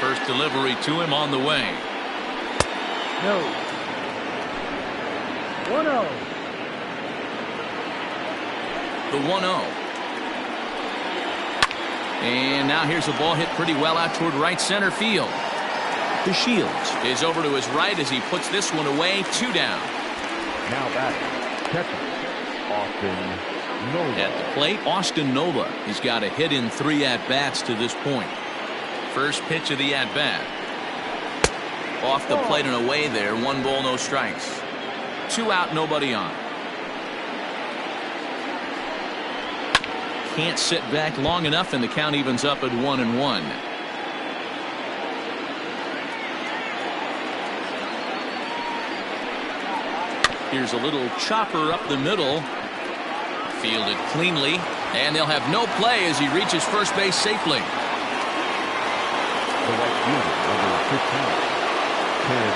First delivery to him on the way. No. 1-0. The 1-0. And now here's a ball hit pretty well out toward right center field. The Shields is over to his right as he puts this one away. 2 down. Now back, catcher, Austin Nola. At the plate, Austin Nola. He's got a hit in 3 at-bats to this point. First pitch of the at-bat. Off the plate and away there. 1 ball, no strikes. 2 out, nobody on. can't sit back long enough, and the count evens up at 1-1. Here's a little chopper up the middle. Fielded cleanly, and they'll have no play as he reaches first base safely. The right fielder, number 15, Tim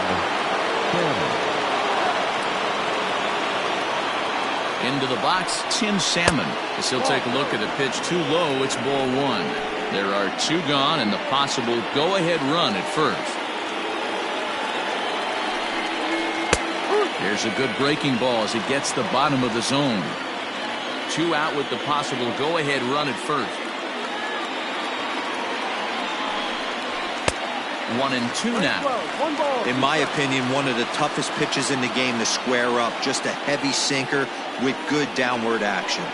Salmon. Into the box, Tim Salmon, as he'll take a look at a pitch too low. It's ball one. There are two gone and the possible go-ahead run at first. Here's a good breaking ball as he gets the bottom of the zone. Two out with the possible go-ahead run at first. 1-2 now. In my opinion, one of the toughest pitches in the game to square up. Just a heavy sinker with good downward action.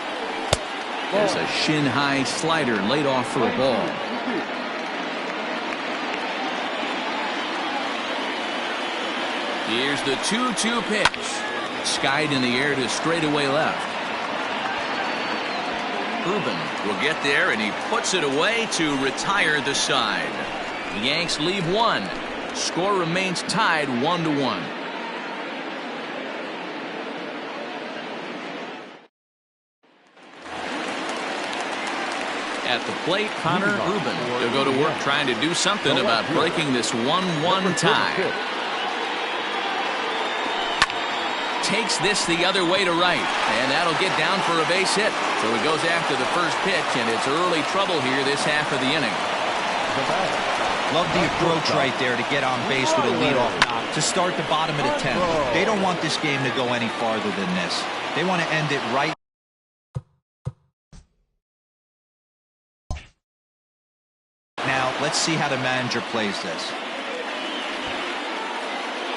There's a shin-high slider laid off for a ball. Here's the 2-2 pitch. Skied in the air to straightaway left. Ruben will get there, and he puts it away to retire the side. The Yanks leave one. Score remains tied 1-1. At the plate, Connor Ruben. He'll go to work trying to do something about breaking this 1-1 tie. Takes this the other way to right, and that'll get down for a base hit. So he goes after the first pitch, and it's early trouble here this half of the inning. Love the approach right there to get on base with a leadoff knock to start the bottom of the 10th. They don't want this game to go any farther than this. They want to end it right. Now, let's see how the manager plays this.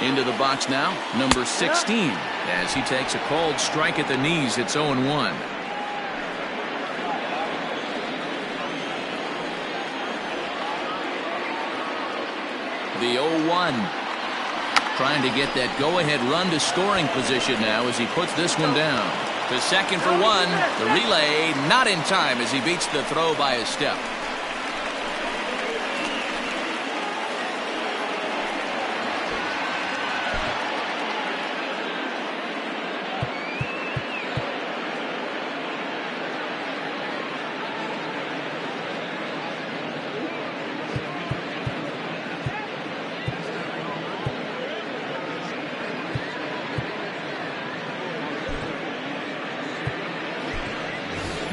Into the box now, number 16, as he takes a called strike at the knees. It's 0-1. The 0-1. Trying to get that go-ahead run to scoring position now as he puts this one down. To second for one. The relay not in time as he beats the throw by a step.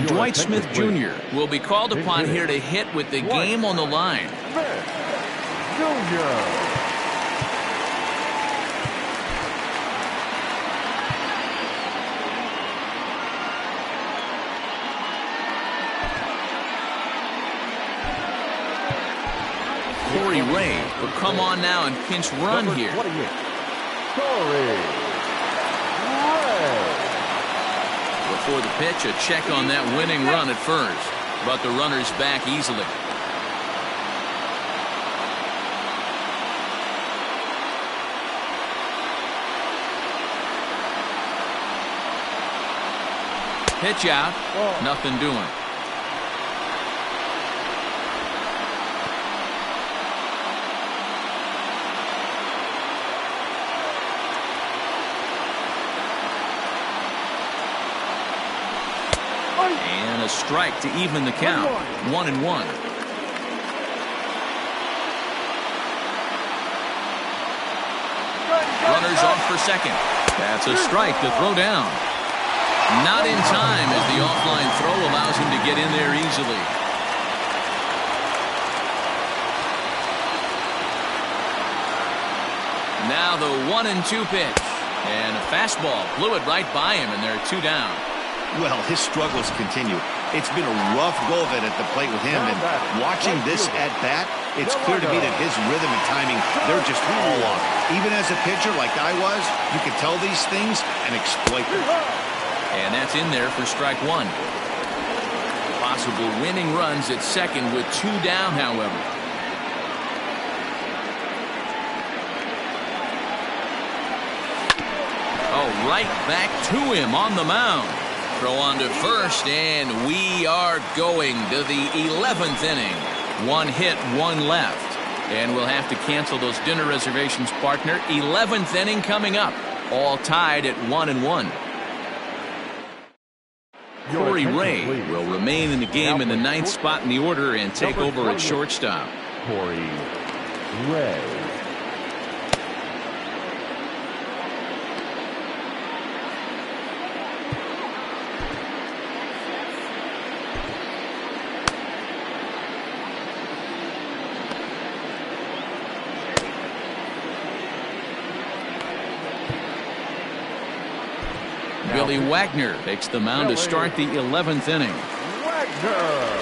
Dwight Smith Jr. will be called upon here to hit with the game on the line. Corey Ray will come on now and pinch run here. Corey. Before the pitch, a check on that winning run at first, but the runner's back easily. Pitch out, nothing doing. And a strike to even the count. 1-1. Runners off for second. That's a strike to throw down. Not in time as the offline throw allows him to get in there easily. Now the 1-2 pitch. And a fastball blew it right by him, and they're two down. Well, his struggles continue. It's been a rough go of it at the plate with him, and watching this at bat, it's clear to me that his rhythm and timing, they're just all off. Even as a pitcher like I was, you can tell these things and exploit them. And that's in there for strike one. Possible winning runs at second with two down, however. Oh, right back to him on the mound. Throw on to first, and we are going to the 11th inning. One hit, one left. And we'll have to cancel those dinner reservations, partner. 11th inning coming up. All tied at 1-1. Corey Ray will remain in the game in the 9th spot in the order and take over at shortstop. Corey Ray. Billy Wagner takes the mound to start the 11th inning. Wagner.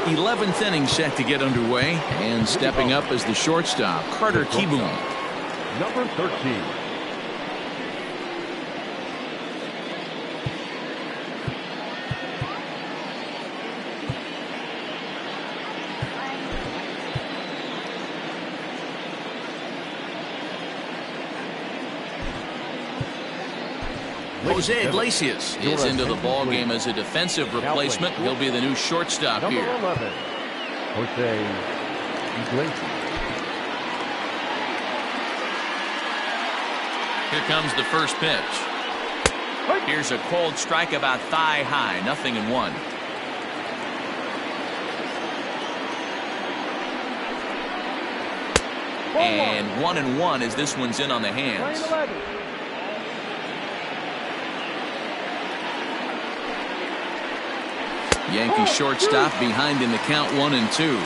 Eleventh inning set to get underway, and stepping up as the shortstop, Carter Kieboom. Number 13. Jose Iglesias is into the ball game as a defensive replacement. He'll be the new shortstop Number here. 11. Jose Iglesias. Here comes the first pitch. Here's a cold strike about thigh high, 0-1. And 1-1 as this one's in on the hands. Yankee shortstop behind in the count, 1-2.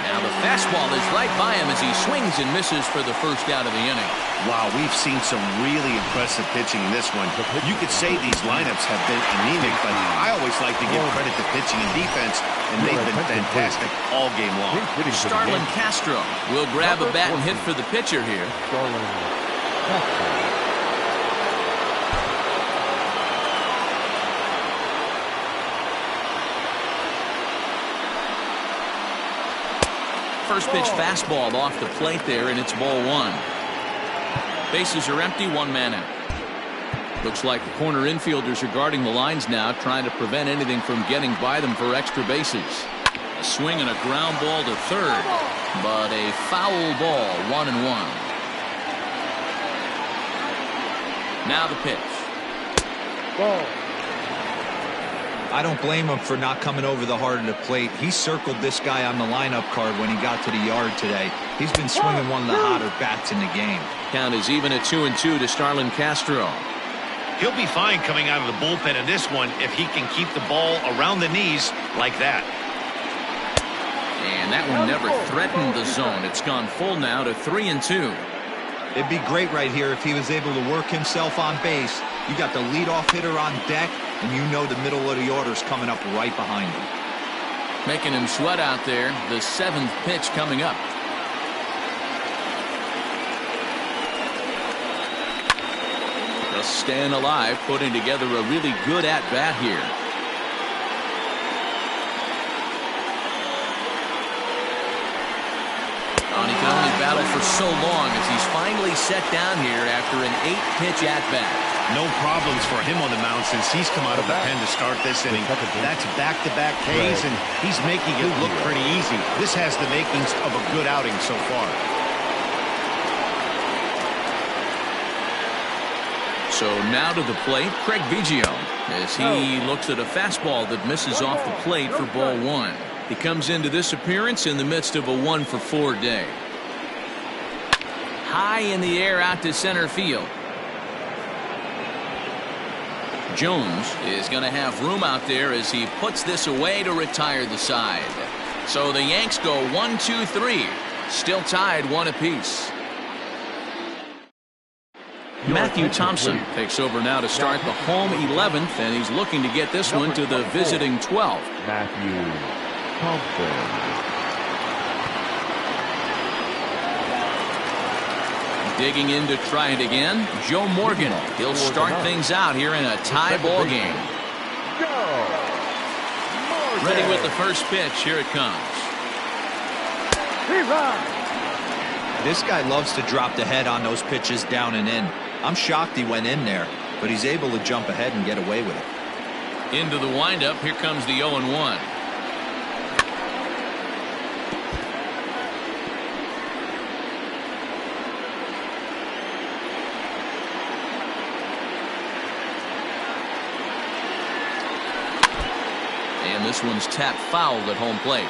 Now the fastball is right by him as he swings and misses for the first out of the inning. Wow, we've seen some really impressive pitching in this one. You could say these lineups have been anemic, but I always like to give credit to pitching and defense, and they've been fantastic all game long. Starlin Castro will grab a bat and hit for the pitcher here. Starlin Castro. First pitch fastball off the plate there, and it's ball one. Bases are empty, one man out. Looks like the corner infielders are guarding the lines now, trying to prevent anything from getting by them for extra bases. A swing and a ground ball to third, but a foul ball, 1-1. Now the pitch. Ball. I don't blame him for not coming over the heart of the plate. He circled this guy on the lineup card when he got to the yard today. He's been swinging one of the hotter bats in the game. Count is even at 2-2 to Starlin Castro. He'll be fine coming out of the bullpen in this one if he can keep the ball around the knees like that. And that one never threatened the zone. It's gone full now to 3-2. It'd be great right here if he was able to work himself on base. You got the leadoff hitter on deck, and you know the middle of the order's coming up right behind him. Making him sweat out there. The seventh pitch coming up. Just staying alive, putting together a really good at-bat here. And he can only battle for so long as he's finally set down here after an 8-pitch at-bat. No problems for him on the mound since he's come out of the pen to start this inning. That's back-to-back Ks, and he's making it look pretty easy. This has the makings of a good outing so far. So now to the plate, Craig Biggio, as he looks at a fastball that misses off the plate for ball 1. He comes into this appearance in the midst of a 1-for-4 day. High in the air out to center field. Jones is going to have room out there as he puts this away to retire the side. So the Yanks go 1-2-3, still tied 1 apiece. Matthew Thompson takes over now to start the home 11th, and he's looking to get this one to the visiting 12th. Matthew Thompson. Digging in to try it again, Joe Morgan. He'll start things out here in a tie ball game. Ready with the first pitch. Here it comes. This guy loves to drop the head on those pitches down and in. I'm shocked he went in there, but he's able to jump ahead and get away with it. Into the windup. Here comes the 0-1. And this one's tapped foul at home plate.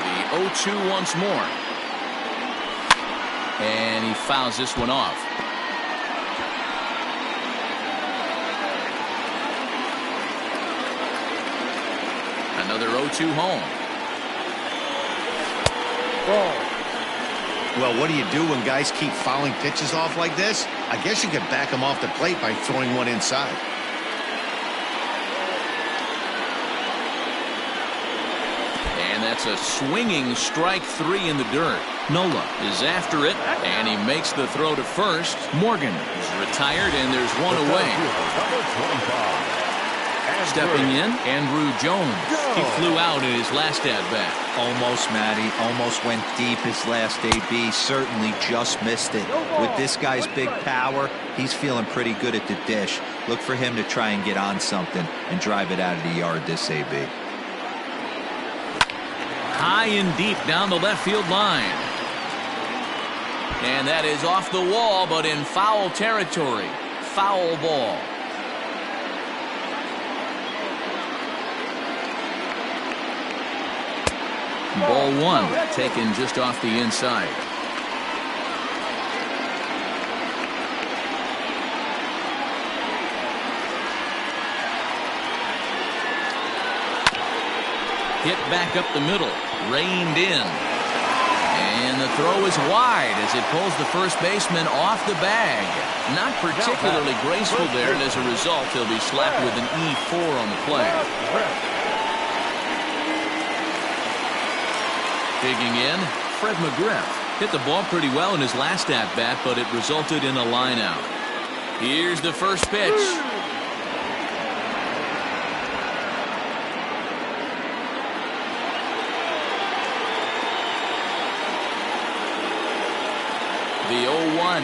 The 0-2 once more. And he fouls this one off. Another 0-2 home. Well, what do you do when guys keep fouling pitches off like this? I guess you could back them off the plate by throwing one inside. And that's a swinging strike 3 in the dirt. Nola is after it, and he makes the throw to first. Morgan is retired, and there's one away. Stepping in, Andrew Jones. He flew out in his last at-bat. Almost, Matty. Almost went deep his last AB. Certainly just missed it. With this guy's big power, he's feeling pretty good at the dish. Look for him to try and get on something and drive it out of the yard this AB. High and deep down the left field line. And that is off the wall, but in foul territory. Foul ball. Ball 1 taken just off the inside. Hit back up the middle, reined in. And the throw is wide as it pulls the first baseman off the bag. Not particularly graceful there, and as a result, he'll be slapped with an E4 on the play. Digging in, Fred McGriff hit the ball pretty well in his last at-bat, but it resulted in a line out. Here's the first pitch. The 0-1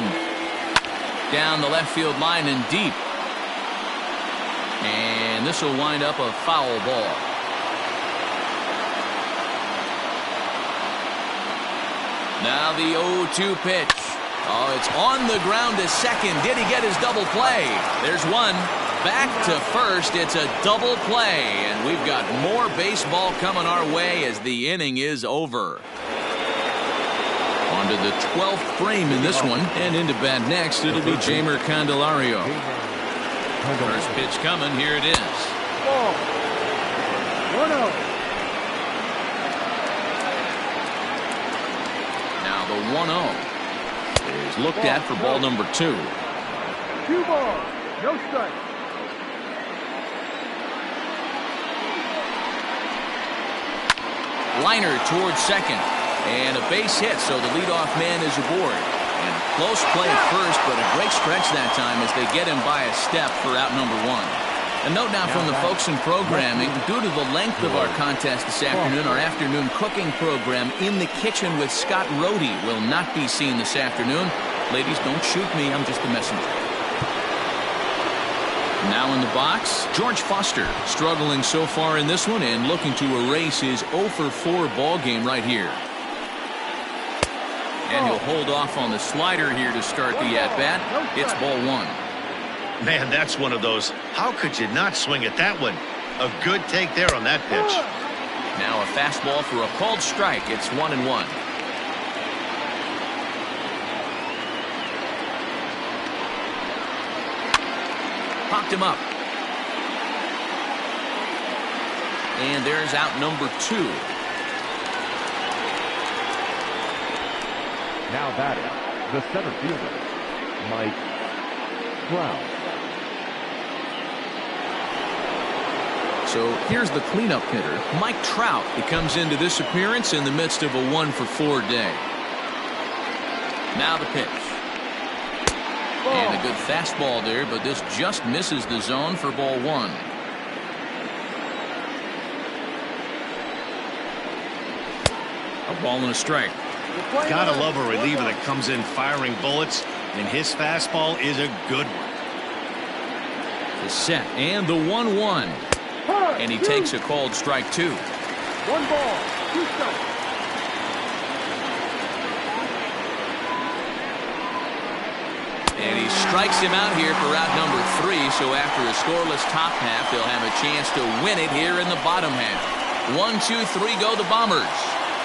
down the left field line and deep. And this will wind up a foul ball. Now the 0-2 pitch. Oh, it's on the ground to second. Did he get his double play? There's one. Back to first. It's a double play. And we've got more baseball coming our way as the inning is over. On to the 12th frame in this one. And into bat next, it'll be Jeimer Candelario. First pitch coming. Here it is. 1-0. The 1-0 is looked at for ball number 2. 2 balls, no strike. Liner towards second, and a base hit, so the leadoff man is aboard. And a close play at first, but a great stretch that time as they get him by a step for out number 1. A note now from the folks in programming. Due to the length of our contest this afternoon, our afternoon cooking program, In the Kitchen with Scott Rohde, will not be seen this afternoon. Ladies, don't shoot me. I'm just a messenger. Now in the box, George Foster, struggling so far in this one and looking to erase his 0-for-4 ball game right here. And he'll hold off on the slider here to start the at-bat. It's ball 1. Man, that's one of those. How could you not swing at that one? A good take there on that pitch. Now a fastball for a called strike. It's 1-1. Popped him up. And there's out number 2. Now batting, the center fielder, Mike Trout. So here's the cleanup hitter, Mike Trout. He comes into this appearance in the midst of a 1-for-4 day. Now the pitch. And a good fastball there, but this just misses the zone for ball 1. A ball and a strike. Gotta love a reliever that comes in firing bullets, and his fastball is a good one. The set and the 1-1. And he takes a called strike 2. 1 ball, 2 strikes. And he strikes him out here for out number 3. So after a scoreless top half, they'll have a chance to win it here in the bottom half. 1, 2, 3 go the Bombers.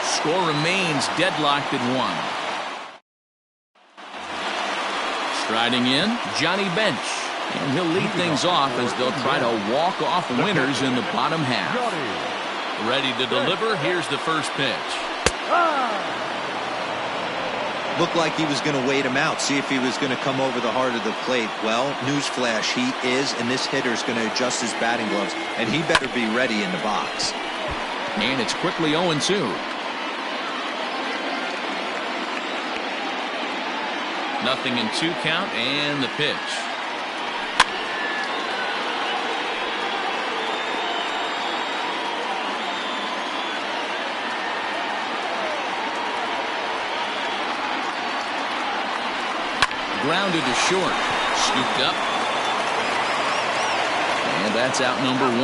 Score remains deadlocked at 1. Striding in, Johnny Bench. And he'll lead things off as they'll try to walk off winners in the bottom half. Ready to deliver. Here's the first pitch. Looked like he was going to wait him out, see if he was going to come over the heart of the plate. Well, newsflash, he is, and this hitter's going to adjust his batting gloves, and he better be ready in the box. And it's quickly 0-2. Nothing in 2 count, and the pitch. Grounded to short. Scooped up. And that's out number 1.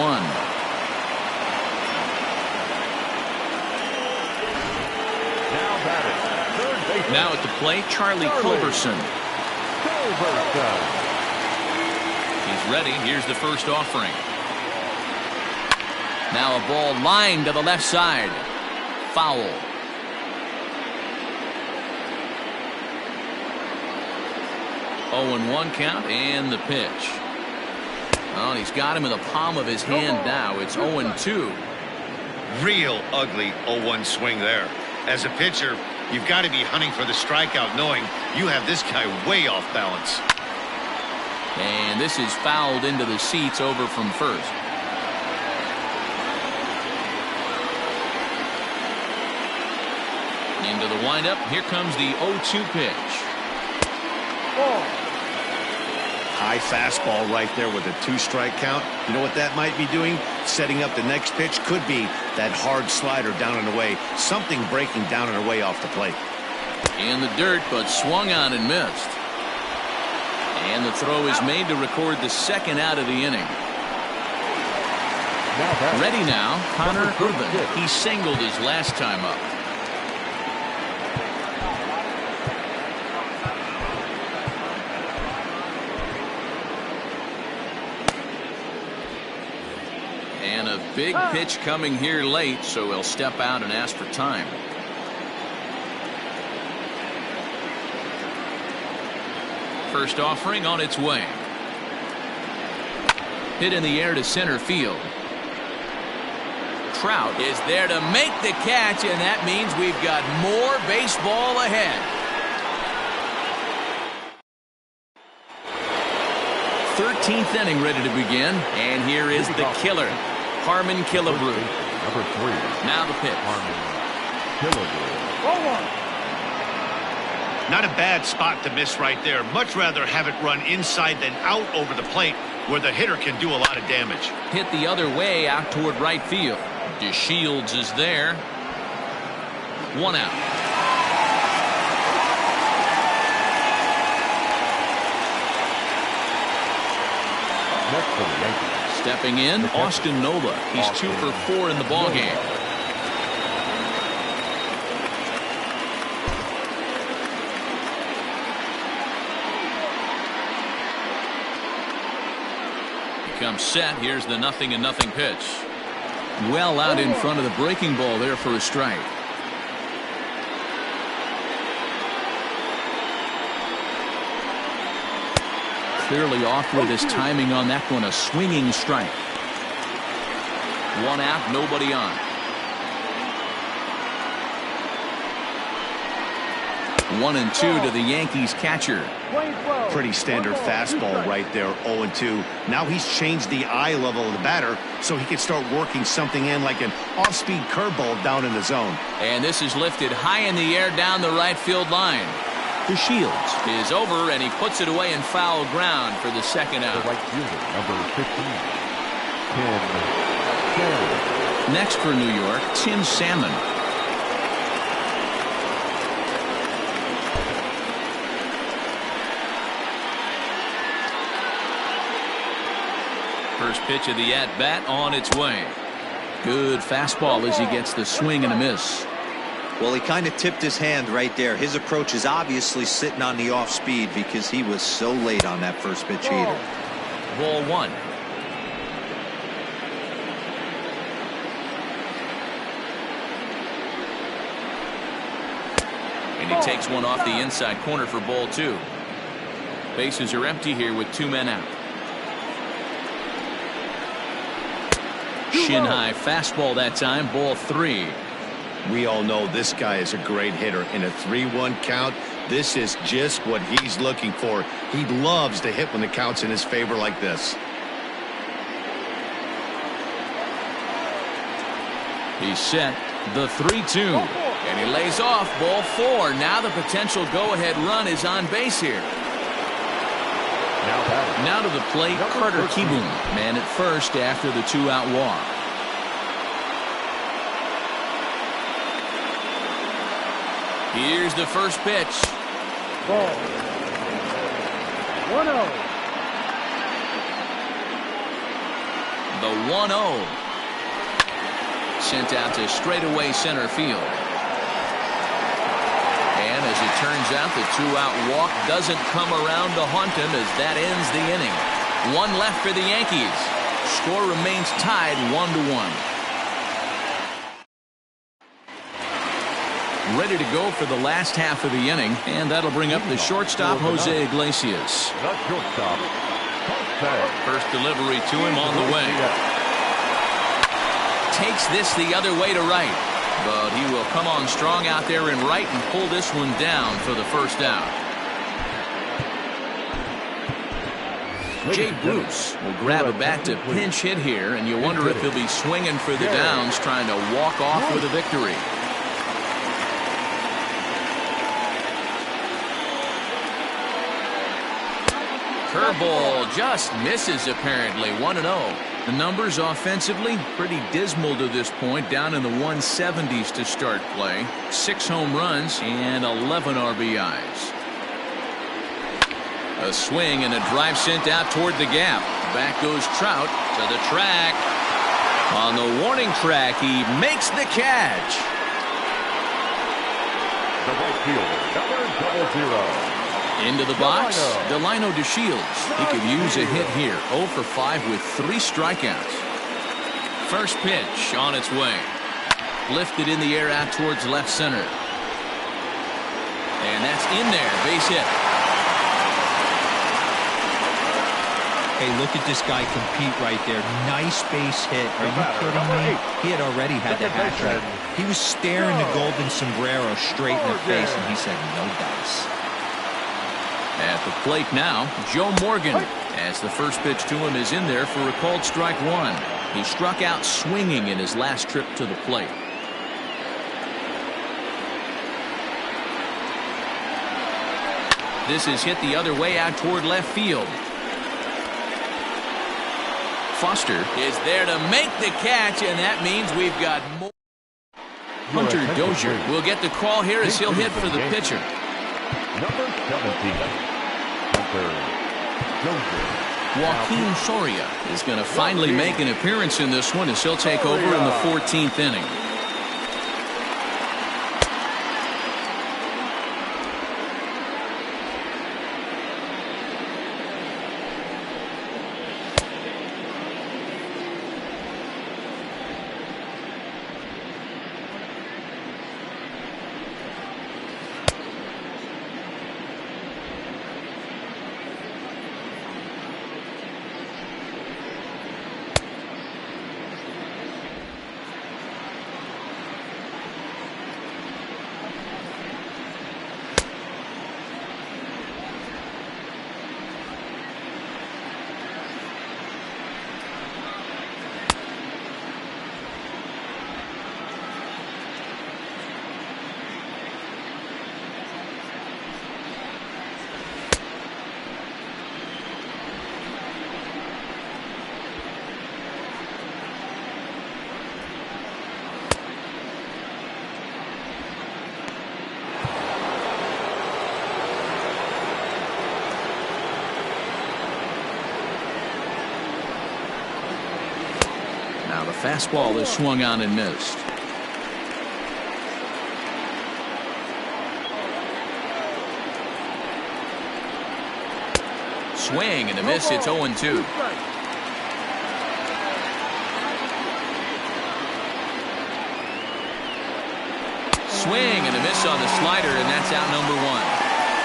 Now batting, third base. Now at the plate, Charlie Culberson. He's ready. Here's the first offering. Now a ball lined to the left side. Foul. 0-1 count and the pitch. Oh, he's got him in the palm of his hand now. It's 0-2. Real ugly 0-1 swing there. As a pitcher, you've got to be hunting for the strikeout, knowing you have this guy way off balance. And this is fouled into the seats over from first. Into the windup. Here comes the 0-2 pitch. High fastball right there with a 2-strike count. You know what that might be doing? Setting up the next pitch. Could be that hard slider down and away. Something breaking down and away off the plate. In the dirt, but swung on and missed. And the throw is made to record the second out of the inning. Ready now, Connor Urban. He singled his last time up. And a big pitch coming here late, so he'll step out and ask for time. First offering on its way. Hit in the air to center field. Trout is there to make the catch, and that means we've got more baseball ahead. 13th inning ready to begin, and here is the killer, Harmon Killebrew. Number 3. Now the pitch. Harmon Killebrew. Not a bad spot to miss right there. Much rather have it run inside than out over the plate where the hitter can do a lot of damage. Hit the other way out toward right field. DeShields is there. 1 out. Next for the Yankees. Stepping in, Austin Nola. He's 2 for 4 in the ballgame. Comes set. Here's the 0-0 pitch. Well out in front of the breaking ball there for a strike. Clearly off with his timing on that one. A swinging strike. 1 out, nobody on. 1-2 to the Yankees catcher. Pretty standard fastball right there, 0-2. Now he's changed the eye level of the batter so he can start working something in like an off-speed curveball down in the zone. And this is lifted high in the air down the right field line. DeShields is over, and he puts it away in foul ground for the second out. The right fielder, number 15, Tim Salmon. Next for New York, Tim Salmon. First pitch of the at-bat on its way. Good fastball as he gets the swing and a miss. Well, he kind of tipped his hand right there. His approach is obviously sitting on the off speed because he was so late on that first pitch either. Ball 1. And he takes one off the inside corner for ball 2. Bases are empty here with 2 men out. Shin high fastball that time, ball 3. We all know this guy is a great hitter. In a 3-1 count, this is just what he's looking for. He loves to hit when the count's in his favor like this. He's set, the 3-2, and he lays off, ball 4. Now the potential go-ahead run is on base here. Now to the plate, Carter Kieboom, man at first after the 2-out walk. Here's the first pitch. Ball. 1-0. The 1-0. Sent out to straightaway center field. And as it turns out, the 2-out walk doesn't come around to haunt him as that ends the inning. 1 left for the Yankees. Score remains tied 1-1. Ready to go for the last half of the inning, and that'll bring up the shortstop, Jose Iglesias. The shortstop. First delivery to him on the way. Takes this the other way to right, but he will come on strong out there in right and pull this one down for the first out. Jay Bruce will grab a bat to pinch hit here, and you wonder if he'll be swinging for the downs, trying to walk off with a victory. Curveball just misses apparently. 1-0. The numbers offensively pretty dismal to this point, down in the 170s to start play. 6 home runs and 11 RBIs. A swing and a drive sent out toward the gap. Back goes Trout to the track. On the warning track, he makes the catch. The right fielder, number 00. Into the box, Delino DeShields. He could use a hit here. 0 for 5 with 3 strikeouts. First pitch on its way. Lifted in the air out towards left center. And that's in there. Base hit. Hey, look at this guy compete right there. Nice base hit. Are you kidding me? He had already had the hat trick. He was staring the golden sombrero straight in the face, and he said, no dice. At the plate now, Joe Morgan, as the first pitch to him is in there for a called strike 1. He struck out swinging in his last trip to the plate. This is hit the other way out toward left field. Foster is there to make the catch, and that means we've got more. Hunter Dozier will get the call here as he'll hit for the pitcher. Number 17, Hunter Dozier. Joaquin Soria is going to finally make an appearance in this one as he'll take over in the 14th inning. Now the fastball is swung on and missed. Swing and a miss. It's 0-2. Swing and a miss on the slider, and that's out number 1.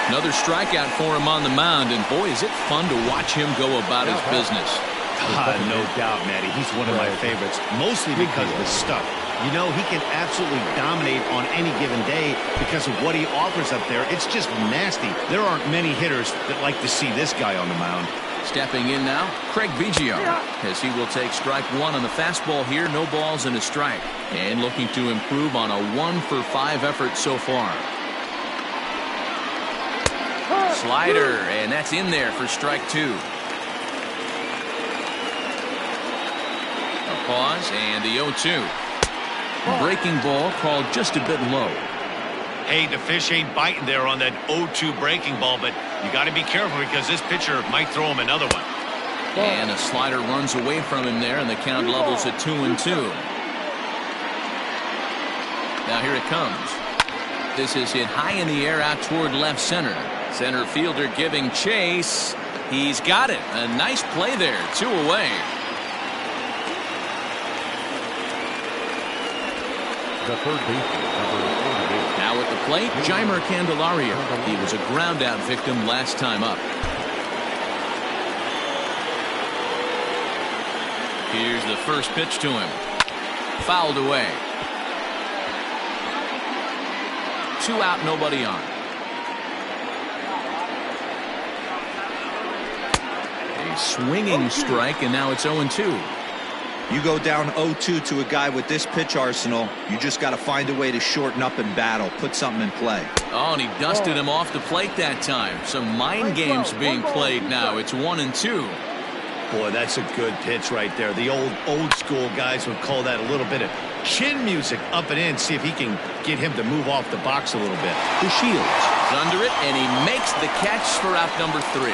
Another strikeout for him on the mound, and boy, is it fun to watch him go about his business. No doubt, Matty. He's one of my favorites, mostly because of his stuff. You know, he can absolutely dominate on any given day because of what he offers up there. It's just nasty. There aren't many hitters that like to see this guy on the mound. Stepping in now, Craig Biggio, as he will take strike 1 on the fastball here. No balls and a strike. And looking to improve on a 1-for-5 effort so far. Slider, and that's in there for strike 2. A pause, and the 0-2. Breaking ball called just a bit low. Hey, the fish ain't biting there on that 0-2 breaking ball, but you got to be careful because this pitcher might throw him another one. And a slider runs away from him there, and the count levels at 2-2. Now here it comes. This is hit high in the air out toward left center. Center fielder giving chase. He's got it. A nice play there. 2 away. The third baseman, number 48. Now at the plate, Jeimer Candelario. He was a ground-out victim last time up. Here's the first pitch to him. Fouled away. 2 out, nobody on. A swinging strike, and now it's 0-2. You go down 0-2 to a guy with this pitch arsenal, you just got to find a way to shorten up and battle, put something in play. Oh, and he dusted him off the plate that time. Some mind games being played now. It's 1-2. Boy, that's a good pitch right there. The old school guys would call that a little bit of chin music up and in. See if he can get him to move off the box a little bit. The Shields is under it, and he makes the catch for out number 3.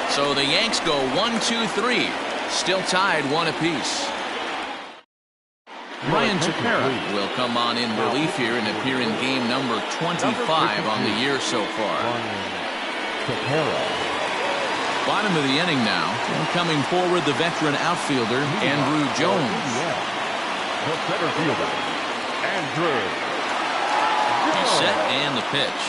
So the Yanks go 1-2-3. Still tied 1 apiece. Ryan Tepera will come on in relief here and appear in game number 25 on the year so far. Bottom of the inning now, and coming forward the veteran outfielder Andrew Jones. The center fielder, Andrew. He's set and the pitch.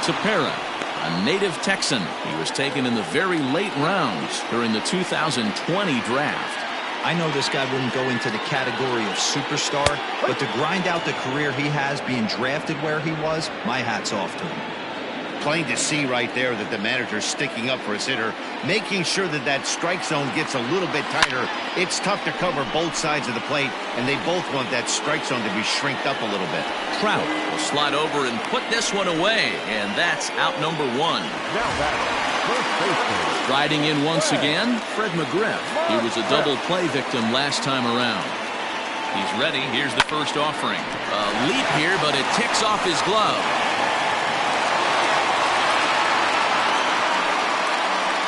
Tepera, a native Texan. He was taken in the very late rounds during the 2020 draft. I know this guy wouldn't go into the category of superstar, but to grind out the career he has being drafted where he was, my hat's off to him. Plain to see right there that the manager's sticking up for his hitter, making sure that that strike zone gets a little bit tighter. It's tough to cover both sides of the plate, and they both want that strike zone to be shrinked up a little bit. Trout will slide over and put this one away, and that's out number one. Now batting, first baseman. Riding in once again, Fred McGriff. He was a double play victim last time around. He's ready. Here's the first offering. A leap here, but it ticks off his glove.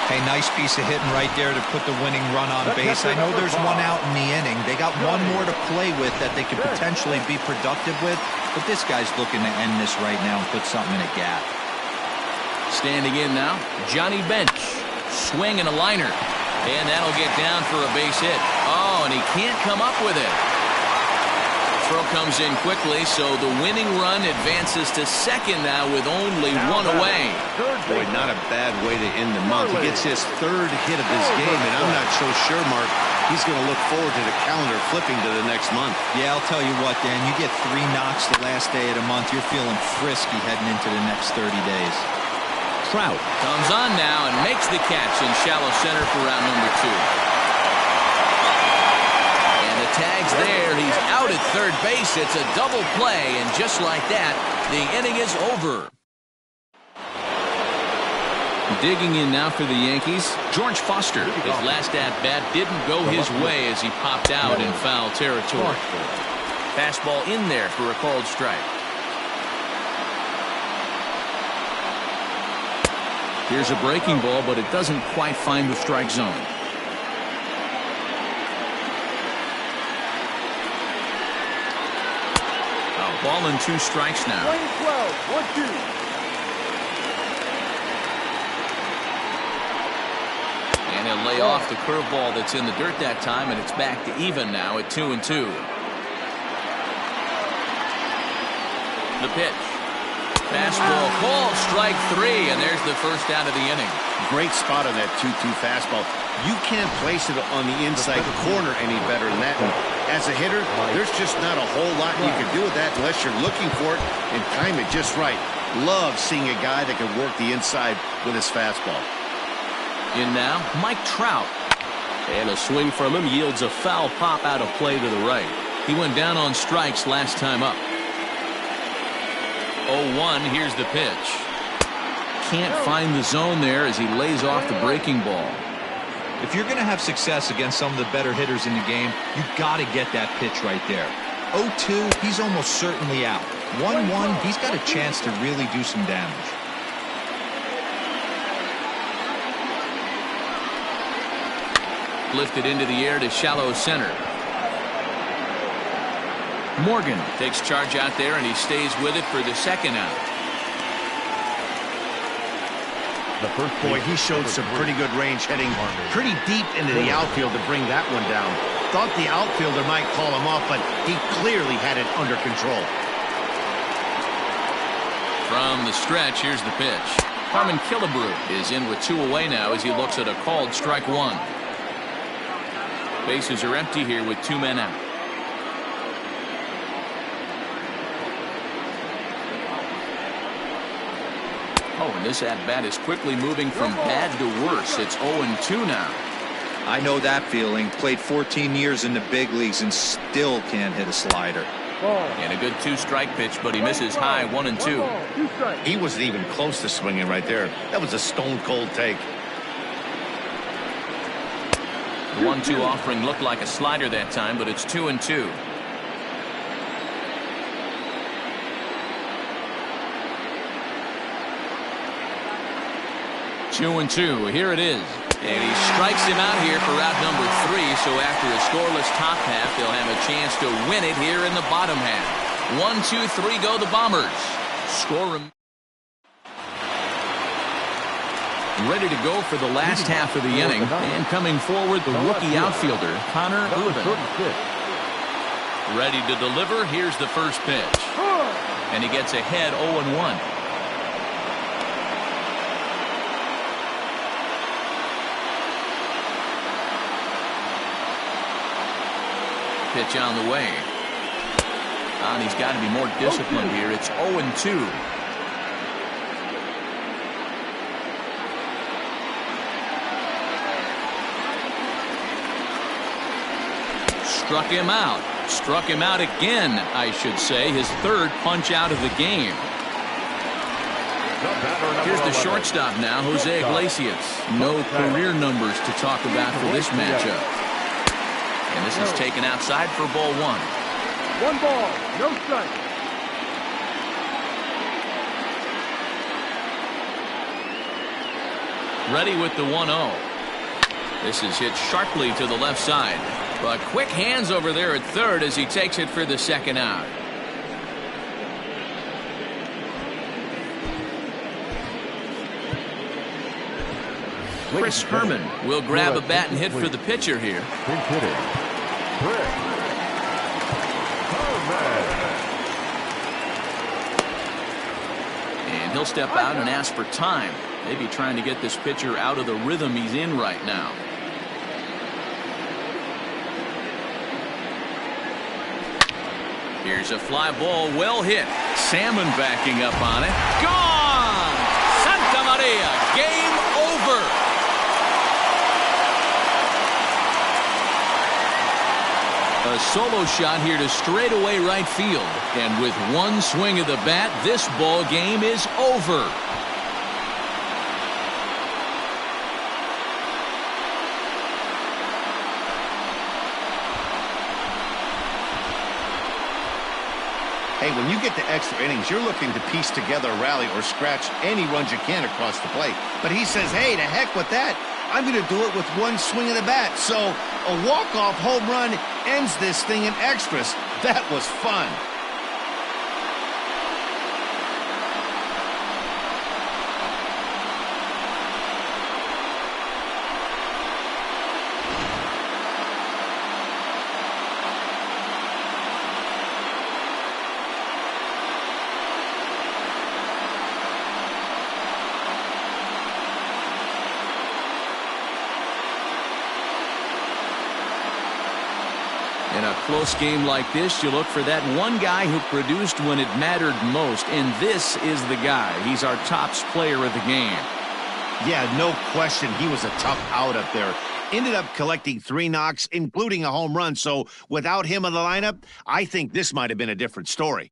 Hey, nice piece of hitting right there to put the winning run on base. I know there's one out in the inning. They got one more to play with that they could potentially be productive with, but this guy's looking to end this right now and put something in a gap. Standing in now, Johnny Bench. Swing and a liner. And that'll get down for a base hit. Oh, and he can't come up with it. Throw comes in quickly, so the winning run advances to second now with only one away. Boy, not a bad way to end the month. He gets his third hit of his game, and I'm not so sure, Mark, he's going to look forward to the calendar flipping to the next month. Yeah, I'll tell you what, Dan, you get 3 knocks the last day of the month, you're feeling frisky heading into the next 30 days. Trout comes on now and makes the catch in shallow center for round number 2. Tags there. He's out at third base. It's a double play, and just like that, the inning is over. Digging in now for the Yankees, George Foster. His last at-bat didn't go his way as he popped out in foul territory. Fastball in there for a called strike. Here's a breaking ball, but it doesn't quite find the strike zone. Ball and 2 strikes now. 1-2. And he'll lay off the curveball that's in the dirt that time, and it's back to even now at 2-2. The pitch. Fastball called, strike 3, and there's the first out of the inning. Great spot on that 2-2 fastball. You can't place it on the inside corner any better than that. And as a hitter, there's just not a whole lot you can do with that unless you're looking for it and time it just right. Love seeing a guy that can work the inside with his fastball. In now, Mike Trout. And a swing from him yields a foul pop out of play to the right. He went down on strikes last time up. 0-1, here's the pitch. Can't find the zone there as he lays off the breaking ball. If you're going to have success against some of the better hitters in the game, you've got to get that pitch right there. 0-2, he's almost certainly out. 1-1, he's got a chance to really do some damage. Lifted into the air to shallow center. Morgan takes charge out there, and he stays with it for the second out. Boy, he showed some pretty good range heading pretty deep into the outfield to bring that one down. Thought the outfielder might call him off, but he clearly had it under control. From the stretch, here's the pitch. Harmon Killebrew is in with 2 away now as he looks at a called strike 1. Bases are empty here with 2 men out. Oh, and this at-bat is quickly moving from bad to worse. It's 0-2 now. I know that feeling. Played 14 years in the big leagues and still can't hit a slider. And a good 2-strike pitch, but he misses high 1-2. He wasn't even close to swinging right there. That was a stone-cold take. The 1-2 offering looked like a slider that time, but it's 2-2. Two and 2. Here it is. And he strikes him out here for out number 3. So after a scoreless top half, they'll have a chance to win it here in the bottom half. 1, 2, 3 go the Bombers. Score. Ready to go for the last half of the inning. And coming forward, the rookie outfielder, Connor Urban. Ready to deliver. Here's the first pitch. And he gets ahead 0-1. Pitch on the way. And he's got to be more disciplined here. It's 0-2. Struck him out. Struck him out again, I should say. His third punch out of the game. Here's the shortstop now, Jose Iglesias. No career numbers to talk about for this matchup. And this is taken outside for ball one. 1 ball, no strike. Ready with the 1-0. This is hit sharply to the left side. But quick hands over there at third as he takes it for the second out. Chris Herman will grab a bat and hit for the pitcher here. And he'll step out and ask for time. Maybe trying to get this pitcher out of the rhythm he's in right now. Here's a fly ball, well hit. Salmon backing up on it. Gone! Santa Maria, game over. A solo shot here to straightaway right field. And with one swing of the bat, this ball game is over. Hey, when you get to extra innings, you're looking to piece together a rally or scratch any runs you can across the plate. But he says, hey, to heck with that. I'm going to do it with one swing of the bat. So a walk-off home run ends this thing in extras. That was fun. In a close game like this, you look for that one guy who produced when it mattered most, and this is the guy. He's our tops player of the game. Yeah, no question. He was a tough out up there. Ended up collecting 3 knocks, including a home run. So without him in the lineup, I think this might have been a different story.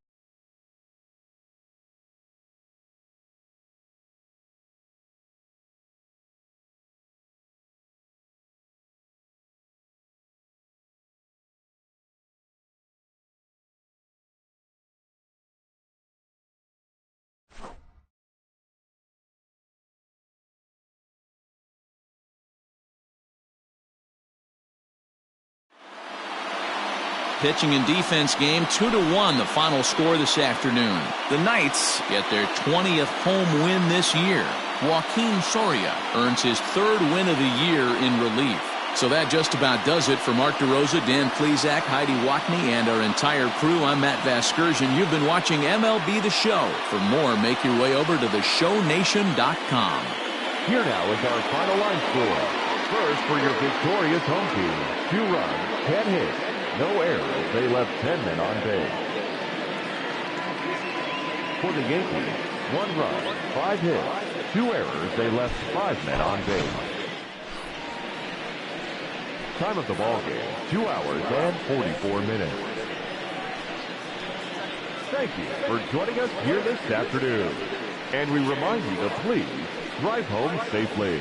Pitching and defense game 2-1, the final score this afternoon. The Knights get their 20th home win this year. Joaquin Soria earns his 3rd win of the year in relief. So that just about does it for Mark DeRosa, Dan Plesac, Heidi Watney, and our entire crew. I'm Matt Vasgersian. You've been watching MLB The Show. For more, make your way over to theshownation.com. Here now is our final line score. First for your victorious home team. 2 runs, 10 hits. No errors, they left 10 men on base. For the Yankees, 1 run, 5 hits, 2 errors, they left 5 men on base. Time of the ball game, 2 hours and 44 minutes. Thank you for joining us here this afternoon. And we remind you to please drive home safely.